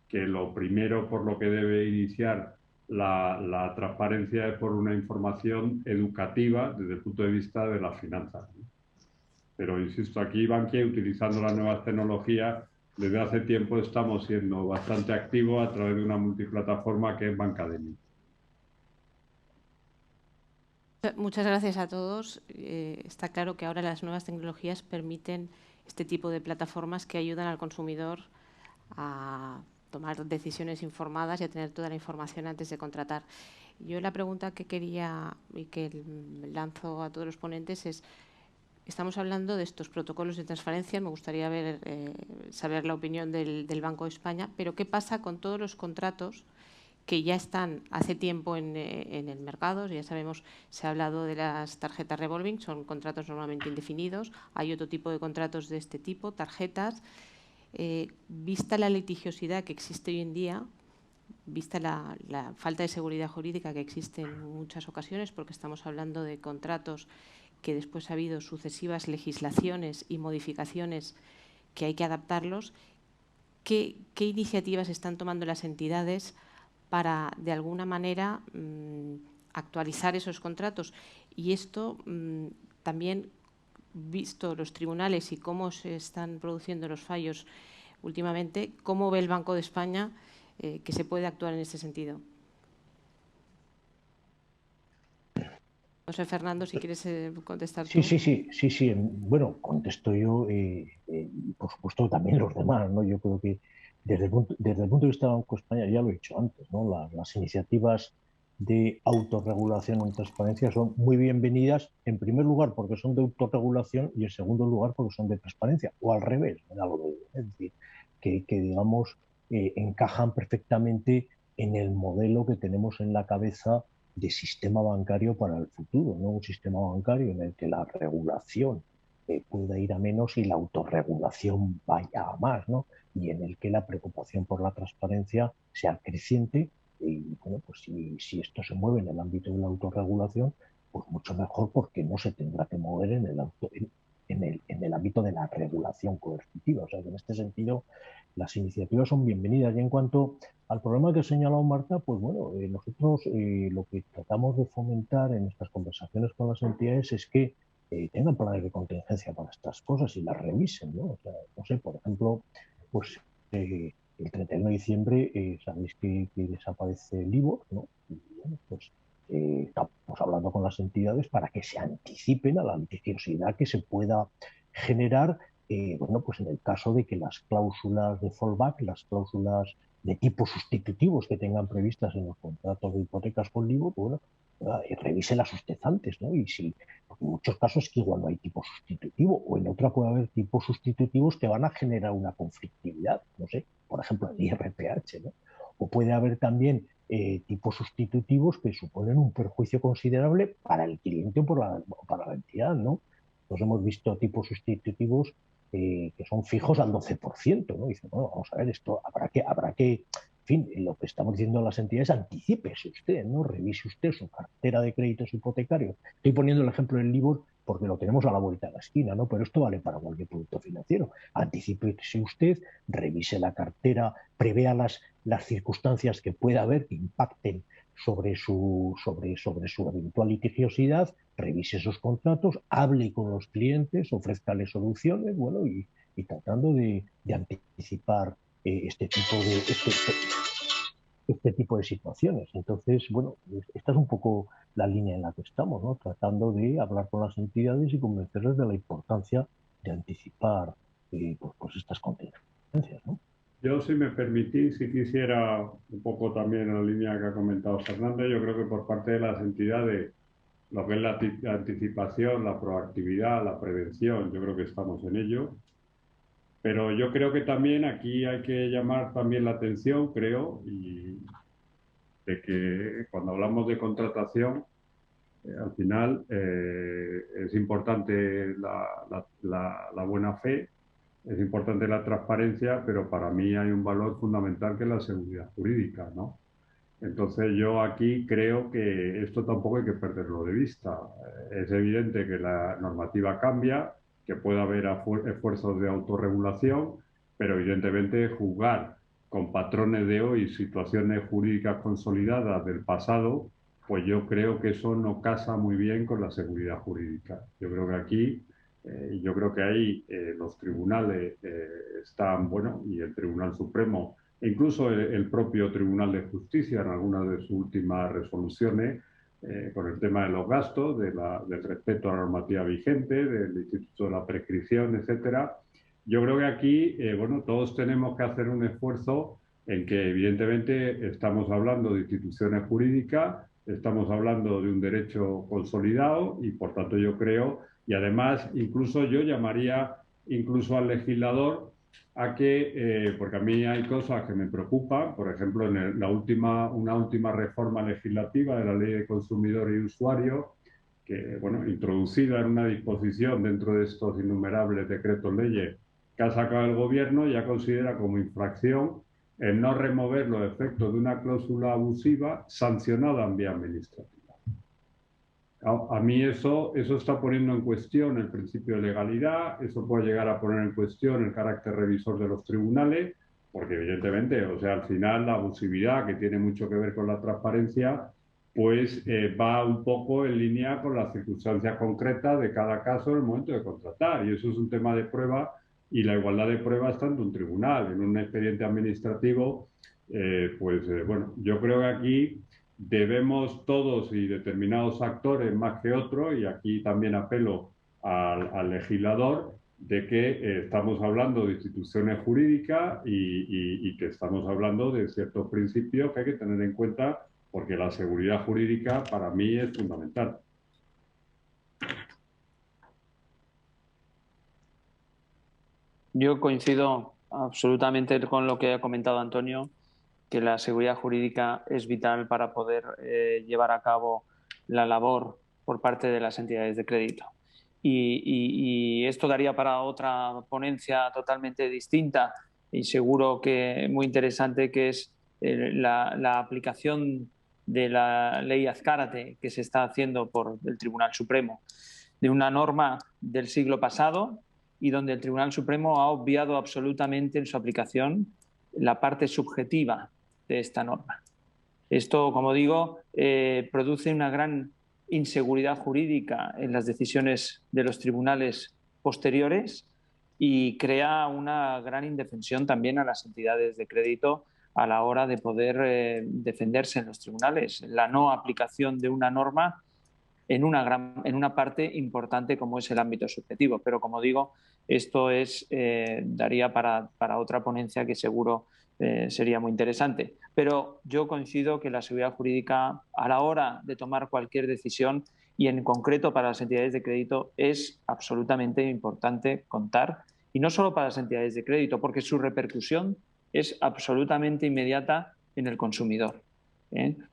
que lo primero por lo que debe iniciar la transparencia es por una información educativa desde el punto de vista de las finanzas. Pero insisto, aquí Bankia, utilizando las nuevas tecnologías, desde hace tiempo estamos siendo bastante activos a través de una multiplataforma que es Bancademia. Muchas gracias a todos. Está claro que ahora las nuevas tecnologías permiten este tipo de plataformas que ayudan al consumidor a tomar decisiones informadas y a tener toda la información antes de contratar. Yo la pregunta que quería y que lanzo a todos los ponentes es: estamos hablando de estos protocolos de transparencia, me gustaría saber la opinión del Banco de España, pero ¿qué pasa con todos los contratos que ya están hace tiempo en el mercado? Ya sabemos, se ha hablado de las tarjetas revolving, son contratos normalmente indefinidos, hay otro tipo de contratos de este tipo, tarjetas. Vista la litigiosidad que existe hoy en día, vista la falta de seguridad jurídica que existe en muchas ocasiones, porque estamos hablando de contratos que después ha habido sucesivas legislaciones y modificaciones que hay que adaptarlos, ¿qué iniciativas están tomando las entidades para, de alguna manera, actualizar esos contratos? Y esto también, visto los tribunales y cómo se están produciendo los fallos últimamente, ¿cómo ve el Banco de España que se puede actuar en este sentido? José Fernando, si quieres contestar tú. Sí. Bueno, contesto yo y por supuesto también los demás, ¿no? Yo creo que desde el punto de vista del Banco de España, ya lo he dicho antes, ¿no? Las iniciativas de autorregulación en transparencia son muy bienvenidas, en primer lugar porque son de autorregulación y en segundo lugar porque son de transparencia, o al revés, es decir, que digamos encajan perfectamente en el modelo que tenemos en la cabeza de sistema bancario para el futuro, ¿no? Un sistema bancario en el que la regulación pueda ir a menos y la autorregulación vaya a más, ¿no? Y en el que la preocupación por la transparencia sea creciente. Y bueno, pues si esto se mueve en el ámbito de la autorregulación, pues mucho mejor, porque no se tendrá que mover en el ámbito de la regulación coercitiva. O sea que en este sentido las iniciativas son bienvenidas. Y en cuanto al problema que ha señalado Marta, pues bueno, nosotros lo que tratamos de fomentar en nuestras conversaciones con las entidades es que tengan planes de contingencia para estas cosas y las revisen, ¿no? O sea, no sé, por ejemplo, pues el 31 de diciembre sabéis que desaparece el IVO, ¿no? Y bueno, pues estamos hablando con las entidades para que se anticipen a la litigiosidad que se pueda generar, bueno, pues en el caso de que las cláusulas de fallback, las cláusulas de tipo sustitutivos que tengan previstas en los contratos de hipotecas con LIBOR, bueno, revíselas usted antes, ¿no? Y si, porque en muchos casos es que igual no hay tipo sustitutivo, o en otra puede haber tipos sustitutivos que van a generar una conflictividad, no sé, por ejemplo el IRPH, ¿no? O puede haber también tipos sustitutivos que suponen un perjuicio considerable para el cliente o para la entidad, ¿no? Nos hemos visto tipos sustitutivos que son fijos al 12%, ¿no? Y dicen, bueno, vamos a ver, esto habrá que fin, lo que estamos diciendo a las entidades, anticípese usted, ¿no? Revise usted su cartera de créditos hipotecarios. Estoy poniendo el ejemplo del LIBOR porque lo tenemos a la vuelta de la esquina, ¿no? Pero esto vale para cualquier producto financiero. Anticípese usted, revise la cartera, prevea las circunstancias que pueda haber que impacten sobre su eventual litigiosidad, revise esos contratos, hable con los clientes, ofrézcale soluciones, bueno, y tratando de anticipar este tipo de situaciones. Entonces, bueno, esta es un poco la línea en la que estamos, ¿no? Tratando de hablar con las entidades y convencerles de la importancia de anticipar pues estas contingencias, ¿no? Yo, si me permitís, si quisiera un poco también en la línea que ha comentado Fernando, yo creo que por parte de las entidades, lo que es la anticipación, la proactividad, la prevención, yo creo que estamos en ello. Pero yo creo que también aquí hay que llamar también la atención, creo, y de que cuando hablamos de contratación, al final es importante la buena fe, es importante la transparencia, pero para mí hay un valor fundamental que es la seguridad jurídica, ¿no? Entonces yo aquí creo que esto tampoco hay que perderlo de vista. Es evidente que la normativa cambia, que puede haber esfuerzos de autorregulación, pero evidentemente jugar con patrones de hoy, situaciones jurídicas consolidadas del pasado, pues yo creo que eso no casa muy bien con la seguridad jurídica. Yo creo que aquí, yo creo que ahí los tribunales están, bueno, y el Tribunal Supremo, e incluso el propio Tribunal de Justicia en algunas de sus últimas resoluciones, con el tema de los gastos, del respeto a la normativa vigente, del Instituto de la Prescripción, etcétera. Yo creo que aquí, bueno, todos tenemos que hacer un esfuerzo en que evidentemente estamos hablando de instituciones jurídicas, estamos hablando de un derecho consolidado y por tanto yo creo, y además incluso yo llamaría incluso al legislador a que, porque a mí hay cosas que me preocupan, por ejemplo, en una última reforma legislativa de la Ley de Consumidor y Usuario, que, bueno, introducida en una disposición dentro de estos innumerables decretos leyes que ha sacado el Gobierno, ya considera como infracción el no remover los efectos de una cláusula abusiva sancionada en vía administrativa. A mí eso está poniendo en cuestión el principio de legalidad, eso puede llegar a poner en cuestión el carácter revisor de los tribunales, porque evidentemente, o sea, al final la abusividad, que tiene mucho que ver con la transparencia, pues va un poco en línea con las circunstancias concretas de cada caso en el momento de contratar, y eso es un tema de prueba, y la igualdad de prueba está en un tribunal, en un expediente administrativo, bueno, yo creo que aquí debemos todos y determinados actores más que otros, y aquí también apelo al legislador, de que estamos hablando de instituciones jurídicas y que estamos hablando de ciertos principios que hay que tener en cuenta, porque la seguridad jurídica para mí es fundamental. Yo coincido absolutamente con lo que ha comentado Antonio, que la seguridad jurídica es vital para poder llevar a cabo la labor por parte de las entidades de crédito. Y esto daría para otra ponencia totalmente distinta y seguro que muy interesante, que es la aplicación de la ley Azcárate que se está haciendo por el Tribunal Supremo, de una norma del siglo pasado y donde el Tribunal Supremo ha obviado absolutamente en su aplicación la parte subjetiva de esta norma. Esto, como digo, produce una gran inseguridad jurídica en las decisiones de los tribunales posteriores y crea una gran indefensión también a las entidades de crédito a la hora de poder defenderse en los tribunales. La no aplicación de una norma en una parte importante como es el ámbito subjetivo. Pero, como digo, esto daría para otra ponencia que seguro sería muy interesante. Pero yo coincido que la seguridad jurídica a la hora de tomar cualquier decisión, y en concreto para las entidades de crédito, es absolutamente importante contar, y no solo para las entidades de crédito, porque su repercusión es absolutamente inmediata en el consumidor.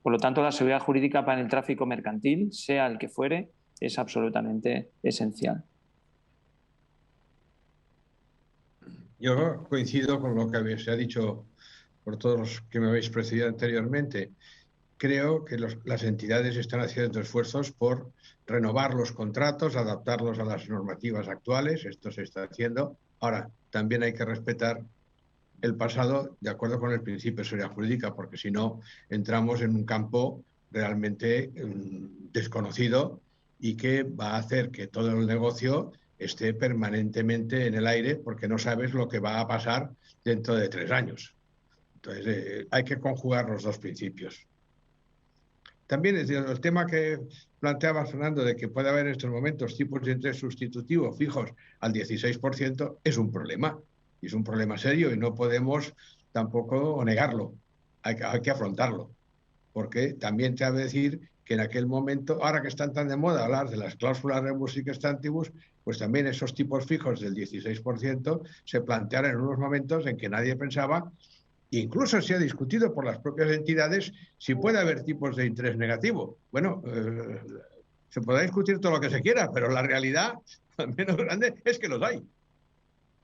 Por lo tanto, la seguridad jurídica para el tráfico mercantil, sea el que fuere, es absolutamente esencial. Yo coincido con lo que se ha dicho por todos los que me habéis precedido anteriormente. Creo que las entidades están haciendo esfuerzos por renovar los contratos, adaptarlos a las normativas actuales. Esto se está haciendo. Ahora, también hay que respetar el pasado de acuerdo con el principio de seguridad jurídica, porque si no, entramos en un campo realmente desconocido y que va a hacer que todo el negocio esté permanentemente en el aire, porque no sabes lo que va a pasar dentro de 3 años. Entonces, hay que conjugar los dos principios. También el tema que planteaba Fernando de que puede haber en estos momentos tipos de interés sustitutivos fijos al 16% es un problema. Y es un problema serio y no podemos tampoco negarlo. Hay que afrontarlo. Porque también te ha de decir que en aquel momento, ahora que están tan de moda hablar de las cláusulas rebus sic stantibus, pues también esos tipos fijos del 16% se plantearon en unos momentos en que nadie pensaba. Incluso se ha discutido por las propias entidades si puede haber tipos de interés negativo. Bueno, se podrá discutir todo lo que se quiera, pero la realidad, al menos grande, es que los hay.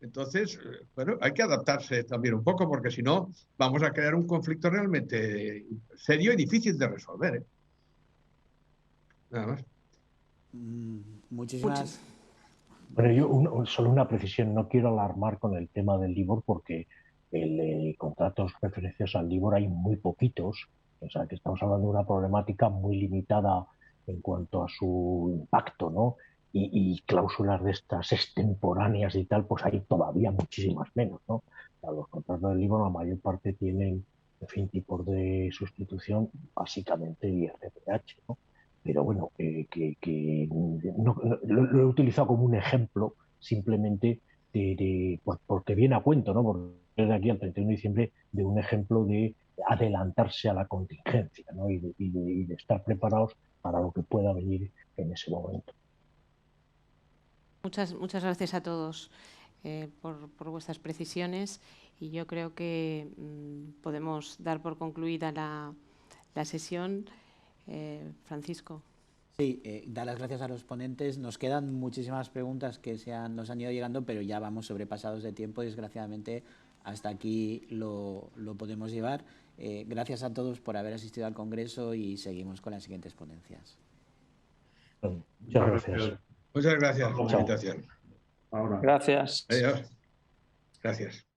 Entonces, bueno, hay que adaptarse también un poco, porque si no, vamos a crear un conflicto realmente serio y difícil de resolver, ¿eh? Nada más. Muchísimas. Bueno, yo solo una precisión, no quiero alarmar con el tema del LIBOR porque contratos referenciados al LIBOR hay muy poquitos, o sea que estamos hablando de una problemática muy limitada en cuanto a su impacto, ¿no? Y cláusulas de estas extemporáneas y tal, pues hay todavía muchísimas menos, ¿no? O sea, los contratos del LIBOR la mayor parte tienen, en fin, tipos de sustitución, básicamente IRPH, ¿no? Pero bueno, lo he utilizado como un ejemplo simplemente porque viene a cuento, ¿no? Porque es de aquí al 31 de diciembre de un ejemplo de adelantarse a la contingencia, ¿no? Y de estar preparados para lo que pueda venir en ese momento. Muchas gracias a todos por vuestras precisiones y yo creo que podemos dar por concluida la sesión. Francisco. Sí, dar las gracias a los ponentes. Nos quedan muchísimas preguntas que nos han ido llegando, pero ya vamos sobrepasados de tiempo y desgraciadamente hasta aquí lo podemos llevar. Gracias a todos por haber asistido al Congreso y seguimos con las siguientes ponencias. Muchas gracias. Muchas gracias por la invitación. Ahora. Gracias. Adiós. Gracias.